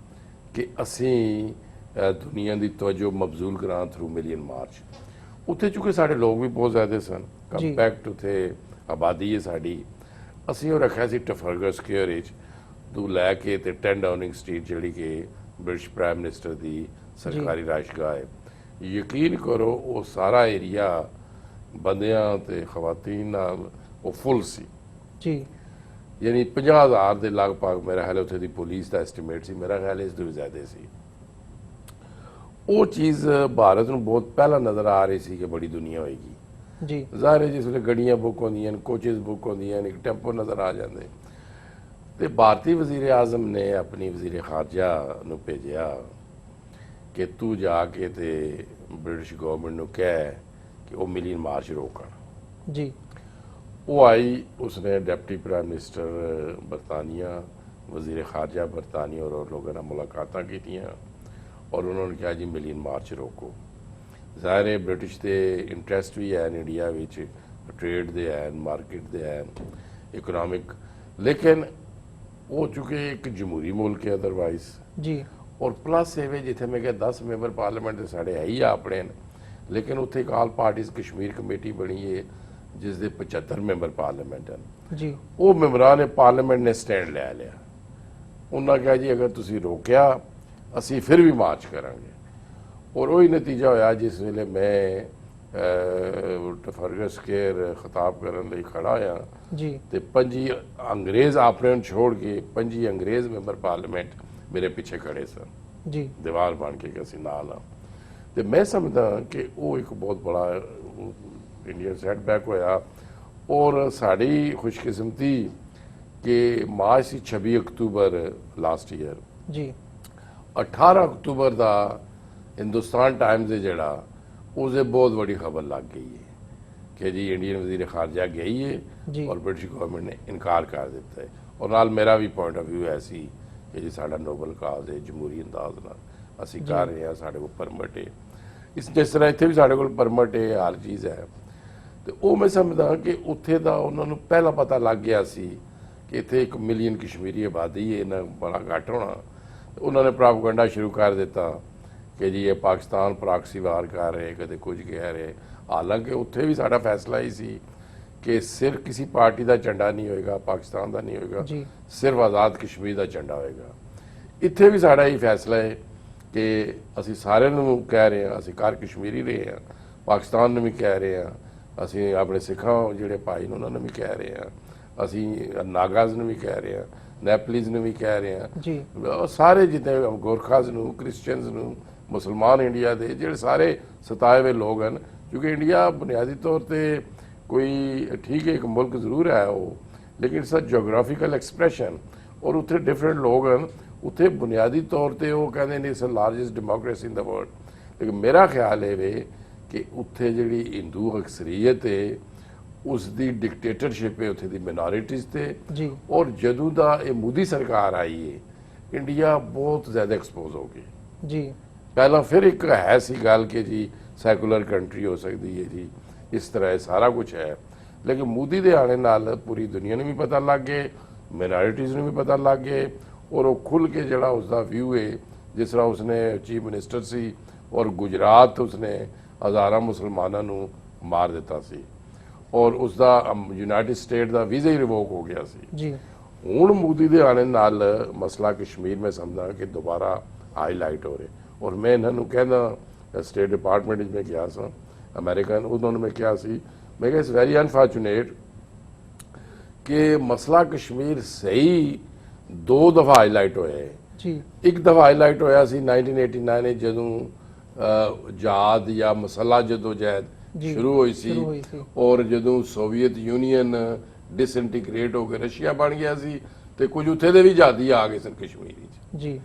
ਕਿ ਅਸੀਂ ਦੁਨੀਆ ਦੀ ਤਵੱਜੋ ਮਬਜ਼ੂਲ ਕਰਾਂ ਥਰੂ ਮਿਲੀਅਨ ਮਾਰਚ। ਉੱਥੇ ਚੂँकि ਸਾਡੇ ਲੋਕ ਵੀ ਬਹੁਤ ਜ਼ਿਆਦਾ ਸਨ, ਕੰਪੈਕਟ ਉੱਥੇ ਆਬਾਦੀ ਹੈ ਸਾਡੀ। ਅਸੀਂ ਉਹ ਰੱਖਿਆ ਸੀ ਟਫਰਗਰ ਸਕੁਅਰ ਵਿੱਚ ਤੋਂ ਲੈ ਕੇ ਤੇ 10 ਡਾਊਨਿੰਗ ਸਟਰੀਟ, ਜਿਹੜੀ ਕਿ ਬ੍ਰਿਟਿਸ਼ ਪ੍ਰਾਈਮ ਮਿਨਿਸਟਰ ਦੀ ਸਰਕਾਰੀ ਰਾਇਸ਼ਗਾਹ ਹੈ। ਯਕੀਨ ਕਰੋ ਉਹ ਸਾਰਾ ਏਰੀਆ ਬੰਦਿਆਂ ਤੇ ਖਵਾਤੀਨ ਨਾਲ ਉਹ ਫੁੱਲ ਸੀ ਜੀ। ਯਾਨੀ 50,000 ਦੇ ਲਗਭਗ ਮੇਰਾ ਖਿਆਲ ਉੱਥੇ ਦੀ ਪੁਲਿਸ ਦਾ ਐਸਟੀਮੇਟ ਸੀ, ਮੇਰਾ ਖਿਆਲ ਇਸ ਤੋਂ ਵੀ ਜ਼ਿਆਦਾ ਸੀ। ਉਹ ਚੀਜ਼ ਭਾਰਤ ਨੂੰ ਬਹੁਤ ਪਹਿਲਾਂ ਨਜ਼ਰ ਆ ਰਹੀ ਸੀ ਕਿ ਬੜੀ ਦੁਨੀਆ ਹੋਏਗੀ ਜੀ। ਜ਼ਾਹਿਰ ਹੈ ਜਿਸ ਵੇਲੇ ਗੱਡੀਆਂ ਬੁੱਕ ਹੁੰਦੀਆਂ, ਕੋਚਿਸ ਬੁੱਕ ਹੁੰਦੀਆਂ, ਇੱਕ ਟੈਂਪੋ ਨਜ਼ਰ ਆ ਜਾਂਦੇ। ਤੇ ਭਾਰਤੀ ਵਜ਼ੀਰ ਆਜ਼ਮ ਨੇ ਆਪਣੀ ਵਜ਼ੀਰ ਖਾਰਜਾ ਨੂੰ ਭੇਜਿਆ ਕਿ ਤੂੰ ਜਾ ਕੇ ਤੇ ਬ੍ਰਿਟਿਸ਼ ਗਵਰਨਮੈਂਟ ਨੂੰ ਕਹਿ ਕਿ ਉਹ ਮਿਲੀਅਨ ਮਾਰਚ ਰੋਕਣ। ਜੀ। ਉਹ ਆਈ, ਉਸਨੇ ਡਿਪਟੀ ਪ੍ਰਾਈਮ ਮਿਨਿਸਟਰ ਬਰਤਾਨੀਆ, ਵਜ਼ੀਰ ਖਾਰਜਾ ਬਰਤਾਨੀਆ ਔਰ ਲੋਕਾਂ ਨਾਲ ਮੁਲਾਕਾਤਾਂ ਕੀਤੀਆਂ ਔਰ ਉਹਨਾਂ ਨੇ ਕਿਹਾ ਜੀ ਮਿਲੀਅਨ ਮਾਰਚ ਰੋਕੋ। ਜ਼ਾਹਿਰ ਹੈ ਬ੍ਰਿਟਿਸ਼ ਦੇ ਇੰਟਰਸਟ ਵੀ ਹੈ ਇੰਡੀਆ ਵਿੱਚ, ਟ੍ਰੇਡ ਦੇ ਹੈ, ਮਾਰਕੀਟ ਦੇ ਹੈ, ਇਕਨੋਮਿਕ। ਲੇਕਿਨ ਉਹ ਚੁੱਕੇ ਇੱਕ ਜਮਹੂਰੀ ਮੁਲਕ ਹੈ ਅਦਰਵਾਈਜ਼ ਜੀ। ਔਰ ਪਲੱਸ ਇਹ ਵੇ ਜਿੱਥੇ ਮੈਂ ਕਿਹਾ 10 ਮੈਂਬਰ ਪਾਰਲੀਮੈਂਟ ਦੇ ਸਾਡੇ ਹੈ ਹੀ ਆ ਆਪਣੇ, ਲੇਕਿਨ ਉੱਥੇ ਇੱਕ ਆਲ ਪਾਰਟੀਜ਼ ਕਸ਼ਮੀਰ ਕਮੇਟੀ ਬਣੀ ਹੈ ਜਿਸ ਦੇ 75 ਮੈਂਬਰ ਪਾਰਲੀਮੈਂਟ ਹਨ ਜੀ। ਉਹ ਮੈਂਬਰਾਂ ਨੇ ਪਾਰਲੀਮੈਂਟ ਨੇ ਸਟੈਂਡ ਲੈ ਲਿਆ। ਉਹਨਾਂ ਕਿਹਾ ਜੀ ਅਗਰ ਤੁਸੀਂ ਰੋਕਿਆ ਅਸੀਂ ਫਿਰ ਵੀ ਮਾਰਚ ਕਰਾਂਗੇ। ਔਰ ਉਹੀ ਨਤੀਜਾ ਹੋਇਆ ਜਿਸ ਵੇਲੇ ਮੈਂ ਟਫਰਗਰ ਸਕੁਅਰ ਖਿਤਾਬ ਕਰਨ ਲਈ ਖੜਾ ਹੋਇਆ ਜੀ। ਤੇ 5 ਅੰਗਰੇਜ਼ ਆਪਣੇ ਨੂੰ ਛੋੜ ਕੇ 5 ਅੰਗਰੇਜ਼ ਮੈਂਬਰ ਪਾਰਲੀਮੈਂਟ ਮੇਰੇ ਪਿੱਛੇ ਖੜੇ ਸਨ ਜੀ। ਦੀਵਾਰ ਬਣ ਕੇ ਕਿ ਅਸੀਂ ਨਾਲ ਆ। ਤੇ ਮੈਂ ਸਮਝਦਾ ਕਿ ਉਹ ਇੱਕ ਬਹੁਤ ਬੜਾ ਇੰਡੀਅਨ ਸੈਟਬੈਕ ਹੋਇਆ। ਔਰ ਸਾਡੀ ਖੁਸ਼ਕਿਸਮਤੀ ਕਿ ਮਾਰਚ ਸੀ 26 ਅਕਤੂਬਰ ਲਾਸਟ ਈਅਰ ਜੀ। 18 ਅਕਤੂਬਰ ਦਾ ਹਿੰਦੁਸਤਾਨ ਟਾਈਮਜ਼ ਜਿਹੜਾ उससे बहुत बड़ी खबर लग गई है कि जी इंडियन वजीर खारजा गई है और ब्रिटिश गवर्नमेंट ने इनकार कर दिता है। और नाल मेरा भी पॉइंट ऑफ व्यू ऐसी कि जी साडा नोबल काज है, जमहूरी अंदाज नाल असीं कर रहे हैं, साडे कोल परमिट है, इस जिस तरह इत्थे भी साडे कोल परमिट है, हर चीज़ है। तो वो मैं समझदा कि उत्थे दा उन्हां नूं पहला पता लग गया सी कि इत्थे 1 मिलियन कश्मीरी आबादी है, इन्ना बड़ा घट होना। ਉਹਨਾਂ ਨੇ ਪ੍ਰੋਪਗੈਂਡਾ ਸ਼ੁਰੂ ਕਰ ਦਿੱਤਾ ਕਿ ਜੀ ਇਹ ਪਾਕਿਸਤਾਨ ਪ੍ਰਾਕਸੀ ਵਾਰ ਕਰ ਰਹੇ, ਕਦੇ ਕੁਝ ਕਹਿ ਰਹੇ। ਹਾਲਾਂਕਿ ਉੱਥੇ ਵੀ ਸਾਡਾ ਫੈਸਲਾ ਹੀ ਸੀ ਕਿ ਸਿਰਫ ਕਿਸੇ ਪਾਰਟੀ ਦਾ ਝੰਡਾ ਨਹੀਂ ਹੋਏਗਾ, ਪਾਕਿਸਤਾਨ ਦਾ ਨਹੀਂ ਹੋਏਗਾ, ਸਿਰਫ ਆਜ਼ਾਦ ਕਸ਼ਮੀਰ ਦਾ ਝੰਡਾ ਹੋਏਗਾ। ਇੱਥੇ ਵੀ ਸਾਡਾ ਇਹ ਫੈਸਲਾ ਹੈ ਕਿ ਅਸੀਂ ਸਾਰਿਆਂ ਨੂੰ ਕਹਿ ਰਹੇ ਹਾਂ, ਅਸੀਂ ਘਰ ਕਸ਼ਮੀਰੀ ਰਹੇ ਹਾਂ, ਪਾਕਿਸਤਾਨ ਨੂੰ ਵੀ ਕਹਿ ਰਹੇ ਹਾਂ, ਅਸੀਂ ਆਪਣੇ ਸਿੱਖਾਂ ਜਿਹੜੇ ਭਾਈ ਨੇ ਉਹਨਾਂ ਨੂੰ ਵੀ ਕਹਿ ਰਹੇ ਹਾਂ, ਅਸੀਂ ਨਾਗਾਜ਼ ਨੂੰ ਵੀ ਕਹਿ ਰਹੇ ਹਾਂ, ਨੈਪਲੀਜ਼ ਨੂੰ ਵੀ ਕਹਿ ਰਹੇ ਹਾਂ, ਸਾਰੇ ਜਿੰਨੇ ਗੋਰਖਾਜ਼ ਨੂੰ, ਕ੍ਰਿਸਚੀਅਨਸ ਨੂੰ, ਮੁਸਲਮਾਨ ਇੰਡੀਆ ਦੇ ਜਿਹੜੇ ਸਾਰੇ ਸਤਾਏ ਹੋਏ ਲੋਕ ਹਨ। ਕਿਉਂਕਿ ਇੰਡੀਆ ਬੁਨਿਆਦੀ ਤੌਰ ਤੇ ਕੋਈ ਠੀਕ ਹੈ, ਇੱਕ ਮੁਲਕ ਜ਼ਰੂਰ ਹੈ ਉਹ, ਲੇਕਿਨ ਇਟਸ ਅ ਜੀਓਗ੍ਰਾਫੀਕਲ ਐਕਸਪ੍ਰੈਸ਼ਨ। ਔਰ ਉੱਥੇ ਡਿਫਰੈਂਟ ਲੋਕ ਹਨ। ਉੱਥੇ ਬੁਨਿਆਦੀ ਤੌਰ ਤੇ ਉਹ ਕਹਿੰਦੇ ਨੇ it's a largest democracy in the world. ਲੇਕਿਨ ਮੇਰਾ ਖਿਆਲ ਇਹ ਵੇ ਕਿ ਉੱਥੇ ਜਿਹੜੀ ਹਿੰਦੂ ਅਕਸਰੀਅਤ ਹੈ ਉਸ ਦੀ ਡਿਕਟੇਟਰਸ਼ਿਪ ਹੈ ਉੱਥੇ ਦੀ ਮਿਨੋਰਿਟੀਜ਼ ਤੇ। ਔਰ ਜਦੋਂ ਦਾ ਇਹ ਮੋਦੀ ਸਰਕਾਰ ਆਈ ਹੈ ਇੰਡੀਆ ਬਹੁਤ ਜ਼ਿਆਦਾ ਐਕਸਪੋਜ਼ ਹੋ ਗਈ ਜੀ। ਪਹਿਲਾਂ ਫਿਰ ਇੱਕ ਹੈ ਸੀ ਗੱਲ ਕਿ ਜੀ ਸੈਕੂਲਰ ਕੰਟਰੀ ਹੋ ਸਕਦੀ ਹੈ ਜੀ, ਇਸ ਤਰ੍ਹਾਂ ਇਹ ਸਾਰਾ ਕੁਝ ਹੈ। ਲੇਕਿਨ ਮੋਦੀ ਦੇ ਆਣੇ ਨਾਲ ਪੂਰੀ ਦੁਨੀਆ ਨੂੰ ਵੀ ਪਤਾ ਲੱਗ ਗਏ, ਮਿਨੋਰਿਟੀਜ਼ ਨੂੰ ਵੀ ਪਤਾ ਲੱਗ ਗਏ। ਔਰ ਉਹ ਖੁੱਲ੍ਹ ਕੇ ਜਿਹੜਾ ਉਸਦਾ ਵਿਊ ਹੈ, ਜਿਸ ਤਰ੍ਹਾਂ ਉਸਨੇ ਚੀਫ ਮਿਨਿਸਟਰ ਸੀ ਔਰ ਗੁਜਰਾਤ ਉਸਨੇ ਹਜ਼ਾਰਾਂ ਮੁਸਲਮਾਨਾਂ ਨੂੰ ਮਾਰ ਦਿੱਤਾ ਸੀ ਔਰ ਉਸਦਾ ਯੂਨਾਈਟਿਡ ਸਟੇਟ ਦਾ ਵੀਜ਼ਾ ਹੀ ਰਿਵੋਕ ਹੋ ਗਿਆ ਸੀ ਜੀ। ਹੁਣ ਮੋਦੀ ਦੇ ਆਣੇ ਨਾਲ ਮਸਲਾ ਕਸ਼ਮੀਰ ਮੈਂ ਸਮਝਦਾ ਕਿ ਦੁਬਾਰਾ ਹਾਈਲਾਈਟ ਹੋ ਰਿਹਾ। ਔਰ ਮੈਂ ਇਹਨਾਂ ਨੂੰ ਕਹਿੰਦਾ, ਸਟੇਟ ਡਿਪਾਰਟਮੈਂਟ ਵਿੱਚ ਮੈਂ ਗਿਆ ਸਾਂ ਅਮਰੀਕਨ, ਉਹਨਾਂ ਨੂੰ ਮੈਂ ਕਿਹਾ ਸੀ, ਮੈਂ ਕਿਹਾ ਇਟਸ ਵੈਰੀ ਅਨਫੋਰਚੂਨੇਟ ਕਿ ਮਸਲਾ ਕਸ਼ਮੀਰ ਸਹੀ 2 ਦਫਾ ਹਾਈਲਾਈਟ ਹੋਇਆ ਹੈ ਜੀ। ਇੱਕ ਦਫਾ ਹਾਈਲਾਈਟ ਹੋਇਆ ਸੀ 1989 ਵਿੱਚ ਜਦੋਂ ਜਹਾਦ ਜਾਂ ਮਸਲਾ ਜਦੋਜਹਿਦ ਸ਼ੁਰੂ ਹੋਈ ਸੀ ਔਰ ਜਦੋਂ ਸੋਵੀਅਤ ਯੂਨੀਅਨ ਡਿਸਇੰਟੀਗ੍ਰੇਟ ਹੋ ਕੇ ਰਸ਼ੀਆ ਬਣ ਗਿਆ ਸੀ ਤੇ ਕੁਝ ਉੱਥੇ ਦੇ ਵੀ ਜਹਾਦੀ ਆ ਗਏ ਸਨ ਕਸ਼ਮੀਰ ਵਿੱਚ ਜੀ।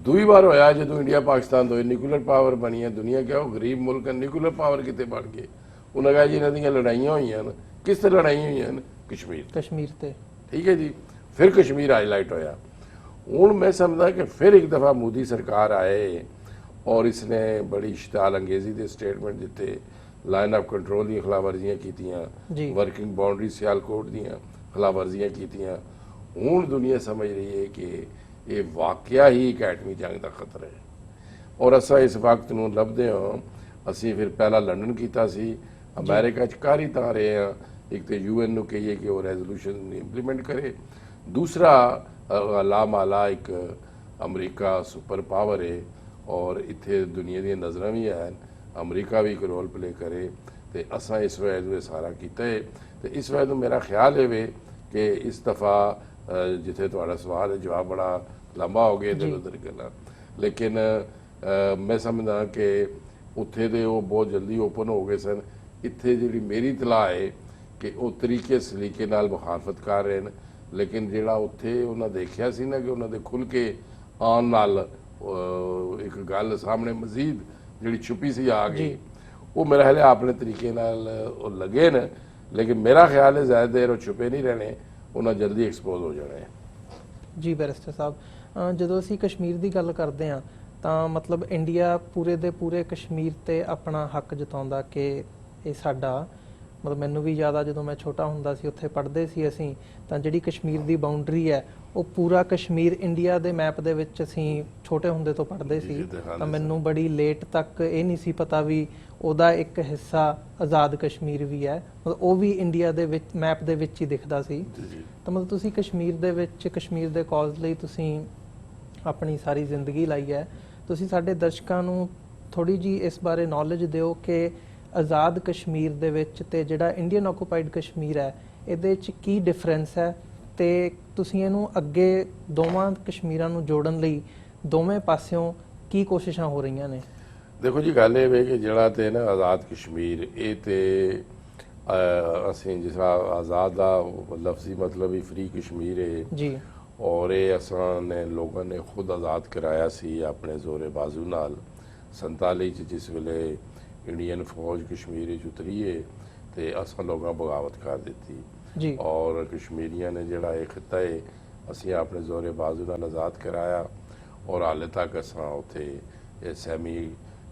ਦੂਈ ਵਾਰ ਹੋਇਆ ਜਦੋਂ ਇੰਡੀਆ ਪਾਕਿਸਤਾਨ ਤੋਂ ਨਿਊਕਲੀਅਰ ਪਾਵਰ ਬਣੀ ਹੈ। ਦੁਨੀਆ ਕਿਹਾ ਉਹ ਗਰੀਬ ਮੁਲਕ ਨਿਊਕਲੀਅਰ ਪਾਵਰ ਕਿਤੇ ਬਣ ਗਏ। ਉਹਨਾਂ ਕਹਾ ਜੀ ਇਹਨਾਂ ਦੀਆਂ ਲੜਾਈਆਂ ਹੋਈਆਂ ਨੇ। ਕਿਸ ਤੇ ਲੜਾਈਆਂ ਹੋਈਆਂ ਨੇ? ਕਸ਼ਮੀਰ ਤੇ। ਠੀਕ ਹੈ ਜੀ। ਫਿਰ ਕਸ਼ਮੀਰ ਹਾਈਲਾਈਟ ਹੋਇਆ। ਹੁਣ ਮੈਂ ਸਮਝਦਾ ਕਿ ਫਿਰ ਇੱਕ ਦਫਾ ਮੋਦੀ ਸਰਕਾਰ ਆਏ ਔਰ ਇਸਨੇ ਬੜੀ ਇਸ਼ਤਿਆਲ ਅੰਗੇਜ਼ੀ ਦੇ ਸਟੇਟਮੈਂਟ ਦਿੱਤੇ, ਲਾਈਨ ਆਫ ਕੰਟਰੋਲ ਦੀਆਂ ਖਿਲਾਫਵਰਜ਼ੀਆਂ ਕੀਤੀਆਂ, ਵਰਕਿੰਗ ਬਾਉਂਡਰੀ ਸਿਆਲਕੋਟ ਦੀਆਂ ਖਿਲਾਫਵਰਜ਼ੀਆਂ ਕੀਤੀਆਂ। ਹੁਣ ਦੁਨੀਆ ਸਮਝ ਰਹੀ ਹੈ ਕਿ ਇਹ ਵਾਕਿਆ ਹੀ ਇੱਕ ਐਟਮੀ ਜੰਗ ਦਾ ਖਤਰਾ ਹੈ ਔਰ ਅਸਾਂ ਇਸ ਵਕਤ ਨੂੰ ਲੱਭਦੇ ਹਾਂ। ਅਸੀਂ ਫਿਰ ਪਹਿਲਾਂ ਲੰਡਨ ਕੀਤਾ ਸੀ, ਅਮਰੀਕਾ 'ਚ ਕਰ ਹੀ ਤਾਂ ਰਹੇ ਹਾਂ। ਇੱਕ ਤੇ UN ਨੂੰ ਕਹੀਏ ਕਿ ਉਹ ਰੈਜ਼ੋਲੂਸ਼ਨ ਇੰਪਲੀਮੈਂਟ ਕਰੇ, ਦੂਸਰਾ ਲਾਮਾਲਾ ਇੱਕ ਅਮਰੀਕਾ ਸੁਪਰ ਪਾਵਰ ਹੈ ਔਰ ਇੱਥੇ ਦੁਨੀਆ ਦੀਆਂ ਨਜ਼ਰਾਂ ਵੀ ਹਨ, ਅਮਰੀਕਾ ਵੀ ਇੱਕ ਰੋਲ ਪਲੇ ਕਰੇ। ਤੇ ਅਸਾਂ ਇਸ ਵੇਲੇ ਸਾਰਾ ਕੀਤਾ ਹੈ। ਤੇ ਇਸ ਵੇਲੇ ਮੇਰਾ ਖਿਆਲ ਇਹ ਵੇ ਕਿ ਇਸ ਦਫਾ ਜਿੱਥੇ ਤੁਹਾਡਾ ਸਵਾਲ ਹੈ ਜਵਾਬ ਬੜਾ ਲੰਬਾ ਹੋ ਗਿਆ ਇੱਧਰ ਉੱਧਰ ਗੱਲਾਂ, ਲੇਕਿਨ ਮੈਂ ਸਮਝਦਾ ਕਿ ਉੱਥੇ ਦੇ ਉਹ ਬਹੁਤ ਜਲਦੀ ਓਪਨ ਹੋ ਗਏ ਸਨ। ਇੱਥੇ ਜਿਹੜੀ ਮੇਰੀ ਇਤਲਾਹ ਹੈ ਕਿ ਉਹ ਤਰੀਕੇ ਸਲੀਕੇ ਨਾਲ ਮੁਖਾਲਫਤ ਕਰ ਰਹੇ ਨੇ, ਲੇਕਿਨ ਜਿਹੜਾ ਉੱਥੇ ਉਹਨਾਂ ਦੇਖਿਆ ਸੀ ਨਾ ਕਿ ਉਹਨਾਂ ਦੇ ਖੁੱਲ੍ਹ ਕੇ ਆਉਣ ਨਾਲ ਇੱਕ ਗੱਲ ਸਾਹਮਣੇ ਮਜ਼ੀਦ ਜਿਹੜੀ ਛੁਪੀ ਸੀ ਆ ਗਈ। ਉਹ ਮੇਰਾ ਖਿਆਲ ਆਪਣੇ ਤਰੀਕੇ ਨਾਲ ਉਹ ਲੱਗੇ ਨੇ, ਲੇਕਿਨ ਮੇਰਾ ਖਿਆਲ ਹੈ ਜ਼ਿਆਦਾ ਦੇਰ ਉਹ ਛੁਪੇ ਨਹੀਂ ਰਹਿਣੇ, ਉਹਨਾਂ ਜਲਦੀ ਐਕਸਪੋਜ਼ ਹੋ ਜਾਣਾ ਹੈ ਜੀ। ਬੈਰਿਸਟਰ ਸਾਹਿਬ, ਜਦੋਂ ਅਸੀਂ ਕਸ਼ਮੀਰ ਦੀ ਗੱਲ ਕਰਦੇ ਹਾਂ ਤਾਂ ਮਤਲਬ ਇੰਡੀਆ ਪੂਰੇ ਦੇ ਪੂਰੇ ਕਸ਼ਮੀਰ ਤੇ ਆਪਣਾ ਹੱਕ ਜਤਾਉਂਦਾ ਕਿ ਇਹ ਸਾਡਾ, ਮਤਲਬ ਮੈਨੂੰ ਵੀ ਯਾਦ ਆ ਜਦੋਂ ਮੈਂ ਛੋਟਾ ਹੁੰਦਾ ਸੀ ਉੱਥੇ ਪੜ੍ਹਦੇ ਸੀ ਅਸੀਂ, ਤਾਂ ਜਿਹੜੀ ਕਸ਼ਮੀਰ ਦੀ ਬਾਉਂਡਰੀ ਹੈ ਉਹ ਪੂਰਾ ਕਸ਼ਮੀਰ ਇੰਡੀਆ ਦੇ ਮੈਪ ਦੇ ਵਿੱਚ ਅਸੀਂ ਛੋਟੇ ਹੁੰਦੇ ਤੋਂ ਪੜ੍ਹਦੇ ਸੀ। ਤਾਂ ਮੈਨੂੰ ਬੜੀ ਲੇਟ ਤੱਕ ਇਹ ਨਹੀਂ ਸੀ ਪਤਾ ਵੀ ਉਹਦਾ ਇੱਕ ਹਿੱਸਾ ਆਜ਼ਾਦ ਕਸ਼ਮੀਰ ਵੀ ਹੈ, ਮਤਲਬ ਉਹ ਵੀ ਇੰਡੀਆ ਦੇ ਵਿੱਚ ਮੈਪ ਦੇ ਵਿੱਚ ਹੀ ਦਿਖਦਾ ਸੀ। ਤਾਂ ਮਤਲਬ ਤੁਸੀਂ ਕਸ਼ਮੀਰ ਦੇ ਵਿੱਚ ਕਸ਼ਮੀਰ ਦੇ ਕਾਜ਼ ਲਈ ਤੁਸੀਂ ਆਪਣੀ ਸਾਰੀ ਜ਼ਿੰਦਗੀ ਲਾਈ ਹੈ। ਤੁਸੀਂ ਸਾਡੇ ਦਰਸ਼ਕਾਂ ਨੂੰ ਥੋੜੀ ਜੀ ਇਸ ਬਾਰੇ ਨੌਲੇਜ ਦਿਓ ਕਿ ਆਜ਼ਾਦ ਕਸ਼ਮੀਰ ਦੇ ਵਿੱਚ ਤੇ ਜਿਹੜਾ ਇੰਡੀਅਨ ਆਕੂਪਾਈਡ ਕਸ਼ਮੀਰ ਹੈ ਇਹਦੇ ਵਿੱਚ ਕੀ ਡਿਫਰੈਂਸ ਹੈ ਤੇ ਤੁਸੀਂ ਇਹਨੂੰ ਅੱਗੇ ਦੋਵਾਂ ਕਸ਼ਮੀਰਾਂ ਨੂੰ ਜੋੜਨ ਲਈ ਦੋਵੇਂ ਪਾਸਿਓਂ ਕੀ ਕੋਸ਼ਿਸ਼ਾਂ ਹੋ ਰਹੀਆਂ ਨੇ? ਦੇਖੋ ਜੀ, ਗੱਲ ਇਹ ਵੇ ਕਿ ਜਿਹੜਾ ਤੇ ਨਾ ਆਜ਼ਾਦ ਕਸ਼ਮੀਰ ਇਹ ਤੇ ਅਸੀਂ ਜਿਸ ਤਰ੍ਹਾਂ ਆਜ਼ਾਦ ਦਾ ਲਫ਼ਜ਼ੀ ਮਤਲਬ ਹੀ ਫਰੀ ਕਸ਼ਮੀਰ ਹੈ ਜੀ, ਔਰ ਇਹ ਅਸਾਂ ਨੇ ਲੋਕਾਂ ਨੇ ਖੁਦ ਆਜ਼ਾਦ ਕਰਾਇਆ ਸੀ ਆਪਣੇ ਜ਼ੋਰੇ ਬਾਜ਼ੂ ਨਾਲ 47 ਚ ਜਿਸ ਵੇਲੇ ਇੰਡੀਅਨ ਫੌਜ ਕਸ਼ਮੀਰ ਵਿੱਚ ਉਤਰੀ ਹੈ ਤੇ ਅਸਾਂ ਲੋਕਾਂ ਬਗਾਵਤ ਕਰ ਦਿੱਤੀ ਜੀ ਔਰ ਕਸ਼ਮੀਰੀਆਂ ਨੇ ਜਿਹੜਾ ਇਹ ਖਿੱਤਾ ਹੈ ਅਸੀਂ ਆਪਣੇ ਜ਼ੋਰੇ ਬਾਜ਼ੂ ਨਾਲ ਆਜ਼ਾਦ ਕਰਾਇਆ ਔਰ ਹਾਲੇ ਤੱਕ ਅਸਾਂ ਉੱਥੇ ਸੈਮੀ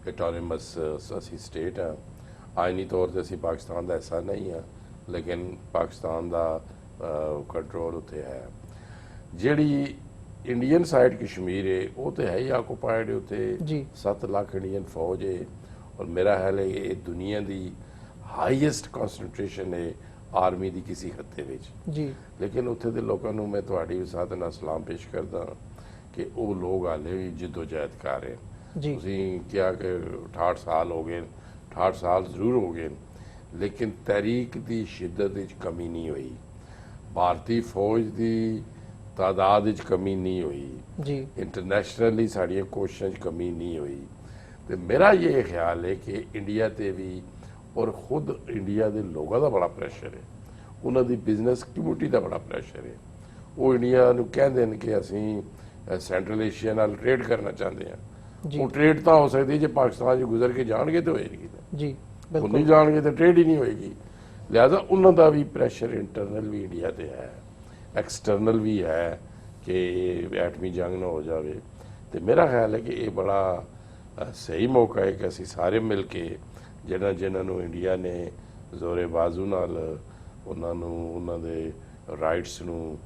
ਆਟੋਨਮਸ ਅਸੀਂ ਸਟੇਟ ਹਾਂ। ਆਇਨੀ ਤੌਰ ਤੇ ਅਸੀਂ ਪਾਕਿਸਤਾਨ ਦਾ ਹਿੱਸਾ ਨਹੀਂ ਹਾਂ, ਲੇਕਿਨ ਪਾਕਿਸਤਾਨ ਦਾ ਕੰਟਰੋਲ ਉੱਥੇ ਹੈ। ਜਿਹੜੀ ਇੰਡੀਅਨ ਸਾਈਡ ਕਸ਼ਮੀਰ ਹੈ ਉਹ ਤੇ ਹੈ ਹੀ ਆਕੂਪਾਈਡ ਹੈ, ਉੱਥੇ ਜੀ 7 ਲੱਖ ਇੰਡੀਅਨ ਫੌਜ ਹੈ ਔਰ ਮੇਰਾ ਖਿਆਲ ਹੈ ਇਹ ਦੁਨੀਆ ਦੀ ਹਾਈਐਸਟ ਕਨਸੈਂਟ੍ਰੇਸ਼ਨ ਹੈ ਆਰਮੀ ਦੀ ਕਿਸੇ ਖਿੱਤੇ ਵਿੱਚ। ਜੀ ਲੇਕਿਨ ਉੱਥੇ ਦੇ ਲੋਕਾਂ ਨੂੰ ਮੈਂ ਤੁਹਾਡੀ ਵਿਸਾਤ ਨਾਲ ਸਲਾਮ ਪੇਸ਼ ਕਰਦਾ ਕਿ ਉਹ ਲੋਕ ਹਾਲੇ ਵੀ ਜਿੱਦੋ-ਜਹਿਦ ਕਰ ਰਹੇ। ਜੀ ਤੁਸੀਂ ਕਿਹਾ ਕਿ 68 ਸਾਲ ਹੋ ਗਏ, 68 ਸਾਲ ਜ਼ਰੂਰ ਹੋ ਗਏ, ਲੇਕਿਨ ਤਹਿਰੀਕ ਦੀ ਸ਼ਿੱਦਤ ਵਿੱਚ ਕਮੀ ਨਹੀਂ ਹੋਈ, ਭਾਰਤੀ ਫੌਜ ਦੀ ਤਾਦਾਦ ਵਿੱਚ ਕਮੀ ਨਹੀਂ ਹੋਈ, ਜੀ ਇੰਟਰਨੈਸ਼ਨਲੀ ਸਾਡੀਆਂ ਕੋਸ਼ਿਸ਼ਾਂ 'ਚ ਕਮੀ ਨਹੀਂ ਹੋਈ। ਤੇ ਮੇਰਾ ਇਹ ਖਿਆਲ ਹੈ ਕਿ ਇੰਡੀਆ ਤੇ ਵੀ ਔਰ ਖੁਦ ਇੰਡੀਆ ਦੇ ਲੋਕਾਂ ਦਾ ਬੜਾ ਪ੍ਰੈਸ਼ਰ ਹੈ, ਉਹਨਾਂ ਦੀ ਬਿਜ਼ਨਸ ਕਮਿਊਨਿਟੀ ਦਾ ਬੜਾ ਪ੍ਰੈਸ਼ਰ ਹੈ। ਉਹ ਇੰਡੀਆ ਨੂੰ ਕਹਿੰਦੇ ਨੇ ਕਿ ਅਸੀਂ ਸੈਂਟਰਲ ਏਸ਼ੀਆ ਨਾਲ ਟ੍ਰੇਡ ਕਰਨਾ ਚਾਹੁੰਦੇ ਹਾਂ। ਉਹ ਟ੍ਰੇਡ ਤਾਂ ਹੋ ਸਕਦੀ ਜੇ ਪਾਕਿਸਤਾਨ 'ਚ ਗੁਜ਼ਰ ਕੇ ਜਾਣਗੇ ਤਾਂ ਹੋਏਗੀ, ਜੀ ਉਹ ਨਹੀਂ ਜਾਣਗੇ ਤਾਂ ਟ੍ਰੇਡ ਹੀ ਨਹੀਂ ਹੋਏਗੀ। ਲਿਹਾਜ਼ਾ ਉਹਨਾਂ ਦਾ ਵੀ ਪ੍ਰੈਸ਼ਰ ਇੰਟਰਨਲ ਵੀ ਇੰਡੀਆ ਤੇ ਹੈ, ਐਕਸਟਰਨਲ ਵੀ ਹੈ ਕਿ ਐਟਮੀ ਜੰਗ ਨਾ ਹੋ ਜਾਵੇ। ਤੇ ਮੇਰਾ ਖਿਆਲ ਹੈ ਕਿ ਇਹ ਬੜਾ ਸਹੀ ਮੌਕਾ ਹੈ ਕਿ ਅਸੀਂ ਸਾਰੇ ਮਿਲ ਕੇ ਜਿਨ੍ਹਾਂ ਨੂੰ ਇੰਡੀਆ ਨੇ ਜ਼ੋਰੇ ਬਾਜ਼ੂ ਨਾਲ ਉਹਨਾਂ ਨੂੰ ਉਹਨਾਂ ਦੇ ਰਾਈਟਸ ਨੂੰ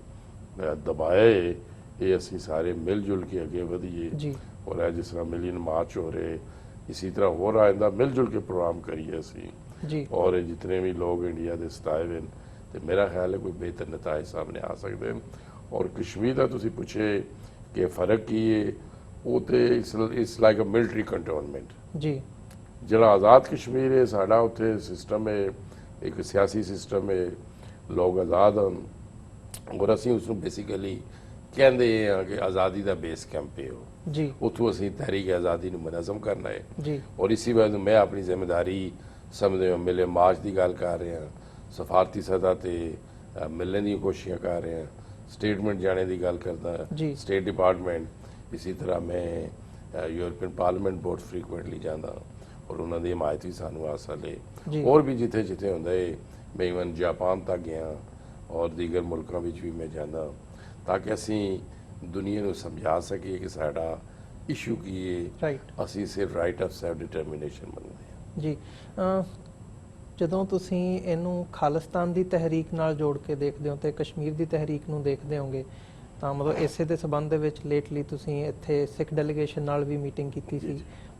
ਦਬਾਏ, ਇਹ ਅਸੀਂ ਸਾਰੇ ਮਿਲ ਜੁਲ ਕੇ ਅੱਗੇ ਵਧੀਏ। ਜੀ ਔਰ ਇਹ ਜਿਸ ਤਰ੍ਹਾਂ ਮਿਲੀਅਨ ਮਾਰਚ ਹੋ ਰਹੇ, ਇसी तरह हो रहा है, मिल जुल के प्रोग्राम करिए असी जी। और जितने भी लोग इंडिया के सताए हुए तो मेरा ख्याल है कोई बेहतर नताए सामने आ सकते हैं। और कश्मीर का तुसी पूछे कि फ़र्क की है, वो तो it's like a military cantonment जी। जरा आज़ाद कश्मीर है साड़ा उत्थे सिस्टम है, एक सियासी सिस्टम है, लोग आज़ाद हैं और असी उसनों बेसिकली कहते हैं कि आज़ादी का बेस कैंप है जी, उतों असी तहरीक आज़ादी को मुनज़म करना है जी। और इसी वजह मैं अपनी जिम्मेदारी समझते हो मिले मार्च की गल कर रहे हैं, सफारती सतह पर मिलने की कोशिशें कर रहे हैं, स्टेटमेंट जाने की गल करता जी। स्टेट डिपार्टमेंट, इसी तरह मैं यूरोपियन पार्लियामेंट बहुत फ्रीकुएंटली जाता और उन्होंने हिमायत भी सानू हासिल है। और भी जिथे जिथे होंगे मैं ईवन जापान तक गया और दीगर मुल्कों में भी मैं जाता ताकि असी दुनिया को समझा सके कि साडा इशू की है, राइट असी सिर्फ राइट ऑफ सेल्फ डिटरमिनेशन मंगते हैं जी। ਜਦੋਂ ਤੁਸੀਂ ਇਹਨੂੰ ਖਾਲਿਸਤਾਨ ਦੀ ਤਹਿਰੀਕ ਨਾਲ ਜੋੜ ਕੇ ਦੇਖਦੇ ਹੋ ਤੇ ਕਸ਼ਮੀਰ ਦੀ ਤਹਿਰੀਕ ਨੂੰ ਦੇਖਦੇ ਹੋਗੇ ਤਾਂ ਮਤਲਬ ਇਸੇ ਦੇ ਸਬੰਧ ਦੇ ਵਿੱਚ ਲੇਟਲੀ ਤੁਸੀਂ ਇੱਥੇ ਸਿੱਖ ਡੈਲੀਗੇਸ਼ਨ ਨਾਲ ਵੀ ਮੀਟਿੰਗ ਕੀਤੀ ਸੀ।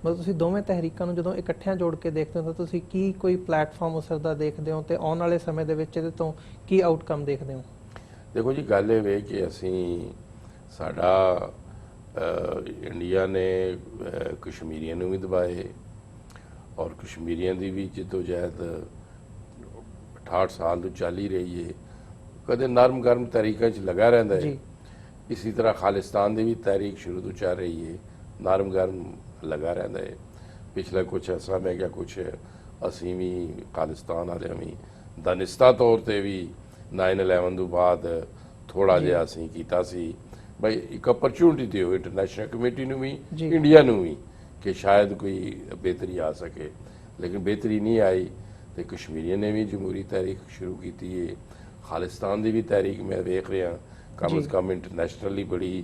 ਮਤਲਬ ਤੁਸੀਂ ਦੋਵੇਂ ਤਹਿਰੀਕਾਂ ਨੂੰ ਜਦੋਂ ਇਕੱਠਿਆਂ ਜੋੜ ਕੇ ਦੇਖਦੇ ਹੋ ਤਾਂ ਤੁਸੀਂ ਕੀ ਕੋਈ ਪਲੇਟਫਾਰਮ ਉਸਰਦਾ ਦੇਖਦੇ ਹੋ ਤੇ ਆਉਣ ਵਾਲੇ ਸਮੇਂ ਦੇ ਵਿੱਚ ਇਹਦੇ ਤੋਂ ਕੀ ਆਊਟਕਮ ਦੇਖਦੇ ਹੋ? देखो जी गल ये वे कि असी साडा इंडिया ने कश्मीरियों भी दबाए और कश्मीरियों की भी जिदोजहद 68 साल तो चल ही रही है, कदे नरम गर्म तरीक़ा च लगा रहा है। इसी तरह खालिस्तान की भी तहरीक शुरू तो चल रही है, नरम गर्म लगा रहा है। पिछला कुछ ऐसा मैं क्या कुछ असी भी खालिस्तान वाले भी दानिस्ता तौर पर भी 9/11 तो बाद थोड़ा जिहा असीं कीता सी भाई एक अपॉर्चुनिटी दिओ इंटरनेशनल कमेटी नूं भी इंडिया नूं भी कि शायद कोई बेहतरी आ सके, लेकिन बेहतरी नहीं आई। तो कश्मीरियों ने भी जमहूरी तहरीक शुरू की है, खालिस्तान की भी तहरीक मैं देख रहा कम अज़ कम इंटरनेशनली बड़ी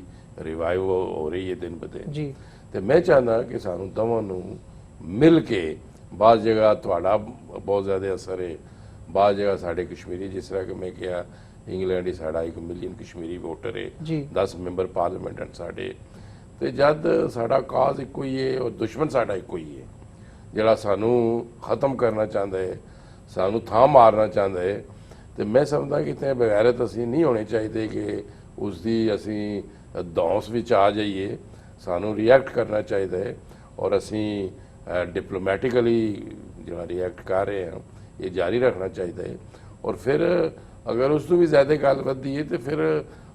रिवाइव हो रही है दिन ब दिन। तो मैं चाहता कि सानू दोवां नूं मिल के बाज़ जगह तुहाडा बहुत ज़्यादा असर है, बाज़ जगह साढ़े कश्मीरी जिस तरह कि मैं क्या इंग्लैंड ही साढ़ा 1 मिलियन कश्मीरी वोटर है, 10 मैंबर पार्लियामेंट हैं साढ़े, तो जद साढ़ा काज एको ही है और दुश्मन साढ़ा एको ही है जिहड़ा सानू ख़त्म करना चाहता है, सानू थां मारना चाहता है। तो मैं समझदा कि इतने बगैरत असी नहीं होने चाहिए कि उसकी असी दौंस विच आ जाइए, सानू रिएक्ट करना चाहिए और असी डिप्लोमैटिकली जो रिएक्ट कर रहे हैं ये जारी रखना चाहिए। और फिर अगर उस तो भी ज़्यादा गल वधी है तो फिर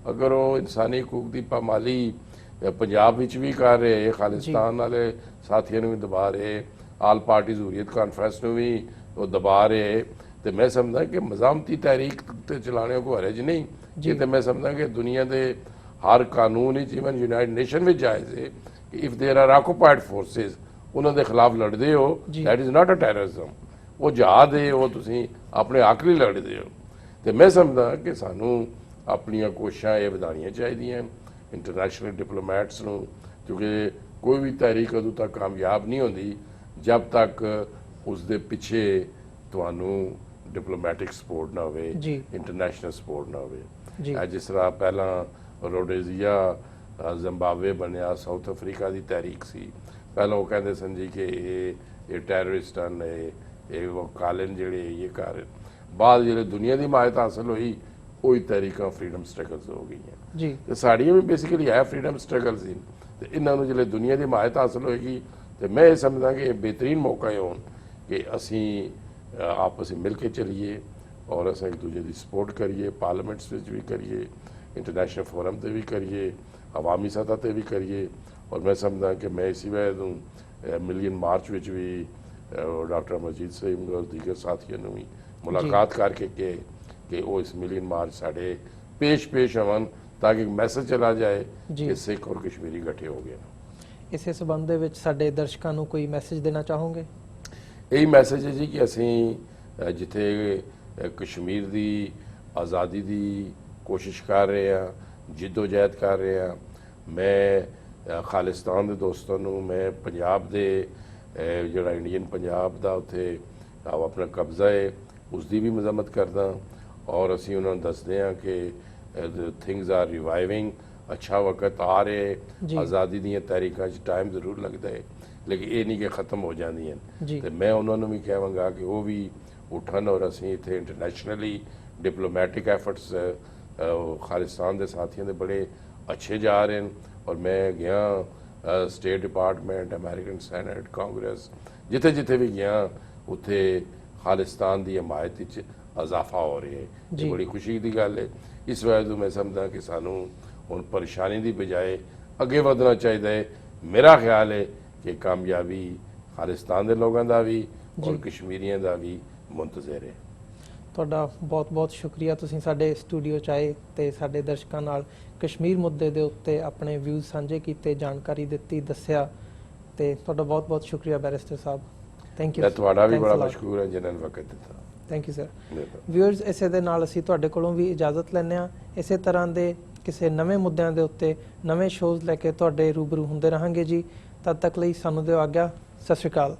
अगर वो इंसानी हकूक की पामाली पंजाब विच भी कर रहे, खालिस्तान वाले साथियों भी दबा रहे, आल पार्टी हुर्रियत कॉन्फ्रेंस में भी वो दबा रहे, तो मैं समझदा कि मज़ामती तहरीक तो चलाने को हरज नहीं। ये तो मैं समझदा कि दुनिया के हर कानून इवन यूनाइटेड नेशन में जायज़ है कि if there are occupied forces उन्होंने खिलाफ लड़ते हो, that is not a terrorism, वो जहाद है, वो तुसीं अपने हक लई लड़ते हो। तो मैं समझदा कि सानू अपनियां कोशिशां ये वधाणियां चाहिदियां इंटरनेशनल डिप्लोमैट्स नूं, क्योंकि कोई भी तहरीक उदों तक कामयाब नहीं होंदी जब तक उसके पिछे तुहानू डिप्लोमैटिक सपोर्ट ना होवे, इंटरनेशनल सपोर्ट ना होवे। जिस तरह पहला रोडेजिया ਜ਼ਿੰਬਾਬਵੇ ਬਣਿਆ, ਸਾਊਥ ਅਫਰੀਕਾ ਦੀ ਤਹਿਰੀਕ ਸੀ। ਪਹਿਲਾਂ ਉਹ ਕਹਿੰਦੇ ਸਨ ਜੀ ਕਿ ਇਹ ਟੈਰਰਿਸਟ ਹਨ, ਇਹ ਉਹ ਕਾਲਨ ਜਿਹੜੇ ਇਹ ਕਰ ਰਹੇ। ਬਾਅਦ ਜਿਹੜੇ ਦੁਨੀਆ ਦੀ ਹਮਾਇਤ ਹਾਸਲ ਹੋਈ ਉਹੀ ਤਹਿਰੀਕਾਂ ਫਰੀडम ਸਟਰਗਲਸ ਹੋ ਗਈਆਂ ਜੀ। ਤੇ ਸਾਡੀਆਂ ਵੀ ਬੇਸਿਕਲੀ ਹੈ ਫਰੀडम ਸਟਰਗਲ ਸੀ। ਤੇ ਇਹਨਾਂ ਨੂੰ ਜਿਹੜੇ ਦੁਨੀਆ ਦੀ ਹਮਾਇਤ ਹਾਸਲ ਹੋਏਗੀ ਤੇ ਮੈਂ ਇਹ ਸਮਝਦਾ ਕਿ ਇਹ ਬਿਹਤਰੀਨ ਮੌਕਾ ਹੋਣ ਕਿ ਅਸੀਂ ਆਪਸ ਵਿੱਚ ਮਿਲ ਕੇ ਚੱਲੀਏ ਔਰ ਅਸੀਂ ਇੱਕ ਦੂਜੇ ਦੀ ਸਪੋਰਟ ਕਰੀਏ, ਪਾਰਲੀਮੈਂਟਸ ਵਿੱਚ ਵੀ ਕਰੀਏ, ਇੰਟਰਨੈਸ਼ਨਲ ਫੋਰਮ ਤੇ ਵੀ ਕਰੀਏ, ਅਵਾਮੀ ਸਤਹ ਤੇ ਵੀ ਕਰੀਏ। ਔਰ ਮੈਂ ਸਮਝਦਾ ਕਿ ਮੈਂ ਇसी ਵਜ੍ਹਾ ਨੂੰ ਮਿਲੀਅਨ ਮਾਰਚ ਵਿੱਚ ਵੀ ਡਾਕਟਰ ਅਮਰਜੀਤ ਸਿੰਘ ਔਰ ਦੀਗਰ ਸਾਥੀਆਂ ਨੂੰ ਵੀ ਮੁਲਾਕਾਤ ਕਰਕੇ ਕਿ ਉਹ ਇਸ ਮਿਲੀਅਨ ਮਾਰਚ ਸਾਡੇ ਪੇਸ਼ ਆਵਣ ਤਾਂ ਕਿ ਮੈਸੇਜ ਚਲਾ ਜਾਏ ਕਿ ਸਿੱਖ ਔਰ ਕਸ਼ਮੀਰੀ ਇਕੱਠੇ ਹੋ ਗਏ। ਇਸੇ ਸਬੰਧ ਦੇ ਵਿੱਚ ਸਾਡੇ ਦਰਸ਼ਕਾਂ ਨੂੰ ਕੋਈ ਮੈਸੇਜ ਦੇਣਾ ਚਾਹੋਗੇ? ਇਹੀ ਮੈਸੇਜ ਹੈ ਜੀ ਕਿ ਅਸੀਂ ਜਿੱਥੇ ਕਸ਼ਮੀਰ ਦੀ ਆਜ਼ਾਦੀ ਦੀ ਕੋਸ਼ਿਸ਼ ਕਰ ਰਹੇ ਹਾਂ, ਜਿੱਦੋ-ਜਹਿਦ ਕਰ ਰਹੇ ਹਾਂ, ਮੈਂ ਖਾਲਿਸਤਾਨ ਦੇ ਦੋਸਤਾਂ ਨੂੰ, ਮੈਂ ਪੰਜਾਬ ਦੇ ਜਿਹੜਾ ਇੰਡੀਅਨ ਪੰਜਾਬ ਦਾ ਉੱਥੇ ਆਪਣਾ ਕਬਜ਼ਾ ਹੈ ਉਸ ਦੀ ਵੀ ਮਜ਼ਮਤ ਕਰਦਾ ਔਰ ਅਸੀਂ ਉਹਨਾਂ ਨੂੰ ਦੱਸਦੇ ਹਾਂ ਕਿ ਥਿੰਗਸ ਆਰ ਰਿਵਾਈਵਿੰਗ, ਅੱਛਾ ਵਕਤ ਆ ਰਿਹਾ, ਆਜ਼ਾਦੀ ਦੀਆਂ ਤਹਿਰੀਕਾਂ 'ਚ ਟਾਈਮ ਜ਼ਰੂਰ ਲੱਗਦਾ ਹੈ ਲੇਕਿਨ ਇਹ ਨਹੀਂ ਕਿ ਖਤਮ ਹੋ ਜਾਂਦੀਆਂ। ਤੇ ਮੈਂ ਉਹਨਾਂ ਨੂੰ ਵੀ ਕਹਾਂਗਾ ਕਿ ਉਹ ਵੀ ਉੱਠਣ ਔਰ ਅਸੀਂ ਇੱਥੇ ਇੰਟਰਨੈਸ਼ਨਲੀ ਡਿਪਲੋਮੈਟਿਕ ਐਫਰਟਸ ਖਾਲਿਸਤਾਨ ਦੇ ਸਾਥੀਆਂ ਦੇ ਬੜੇ ਅੱਛੇ ਜਾ ਰਹੇ ਹਨ। ਔਰ ਮੈਂ ਗਿਆ state department, American senate, Congress, ਜਿੱਥੇ ਵੀ ਗਿਆ ਉੱਥੇ ਖਾਲਿਸਤਾਨ ਦੀ ਹਮਾਇਤ ਵਿੱਚ ਇਜ਼ਾਫਾ ਹੋ ਰਿਹਾ ਹੈ। ਇਹ ਬੜੀ ਖੁਸ਼ੀ ਦੀ ਗੱਲ ਹੈ। ਇਸ ਵਜ੍ਹਾ ਤੋਂ ਮੈਂ ਸਮਝਦਾ ਕਿ ਸਾਨੂੰ ਹੁਣ ਪਰੇਸ਼ਾਨੀ ਦੀ ਬਜਾਏ ਅੱਗੇ ਵਧਣਾ ਚਾਹੀਦਾ ਹੈ। ਮੇਰਾ ਖਿਆਲ ਹੈ ਕਿ ਕਾਮਯਾਬੀ ਖਾਲਿਸਤਾਨ ਦੇ ਲੋਕਾਂ ਦਾ ਵੀ ਔਰ ਕਸ਼ਮੀਰੀਆਂ ਦਾ ਵੀ ਮੁੰਤਜ਼ਰ ਹੈ। ਤੁਹਾਡਾ ਬਹੁਤ-ਬਹੁਤ ਸ਼ੁਕਰੀਆ, ਤੁਸੀਂ ਸਾਡੇ ਸਟੂਡੀਓ 'ਚ ਆਏ ਤੇ ਸਾਡੇ ਦਰਸ਼ਕਾਂ ਨਾਲ ਕਸ਼ਮੀਰ ਮੁੱਦੇ ਦੇ ਉੱਤੇ ਆਪਣੇ ਵਿਊਜ਼ ਸਾਂਝੇ ਕੀਤੇ, ਜਾਣਕਾਰੀ ਦਿੱਤੀ, ਦੱਸਿਆ ਤੇ ਤੁਹਾਡਾ ਬਹੁਤ-ਬਹੁਤ ਸ਼ੁਕਰੀਆ ਬੈਰਿਸਟਰ ਸਾਹਿਬ। Thank you. ਤੁਹਾਡਾ ਵੀ ਬੜਾ ਮਸ਼ਕੂਰ ਹੈ ਜਿਨ੍ਹਾਂ ਨੇ ਵਕਤ ਦਿੱਤਾ। Thank you sir. ਵਿਊਅਰਸ, ਇਸੇ ਦੇ ਨਾਲ ਅਸੀਂ ਤੁਹਾਡੇ ਕੋਲੋਂ ਵੀ ਇਜਾਜ਼ਤ ਲੈਂਦੇ ਹਾਂ। ਇਸੇ ਤਰ੍ਹਾਂ ਦੇ ਕਿਸੇ ਨਵੇਂ ਮੁੱਦਿਆਂ ਦੇ ਉੱਤੇ ਨਵੇਂ ਸ਼ੋਜ਼ ਲੈ ਕੇ ਤੁਹਾਡੇ ਰੂਬਰੂ ਹੁੰਦੇ ਰਹਾਂਗੇ ਜੀ। ਤਦ ਤੱਕ ਲਈ ਸਾਨੂੰ ਦਿਓ ਆਗਿਆ। ਸਤਿ ਸ਼੍ਰੀ ਅਕਾਲ।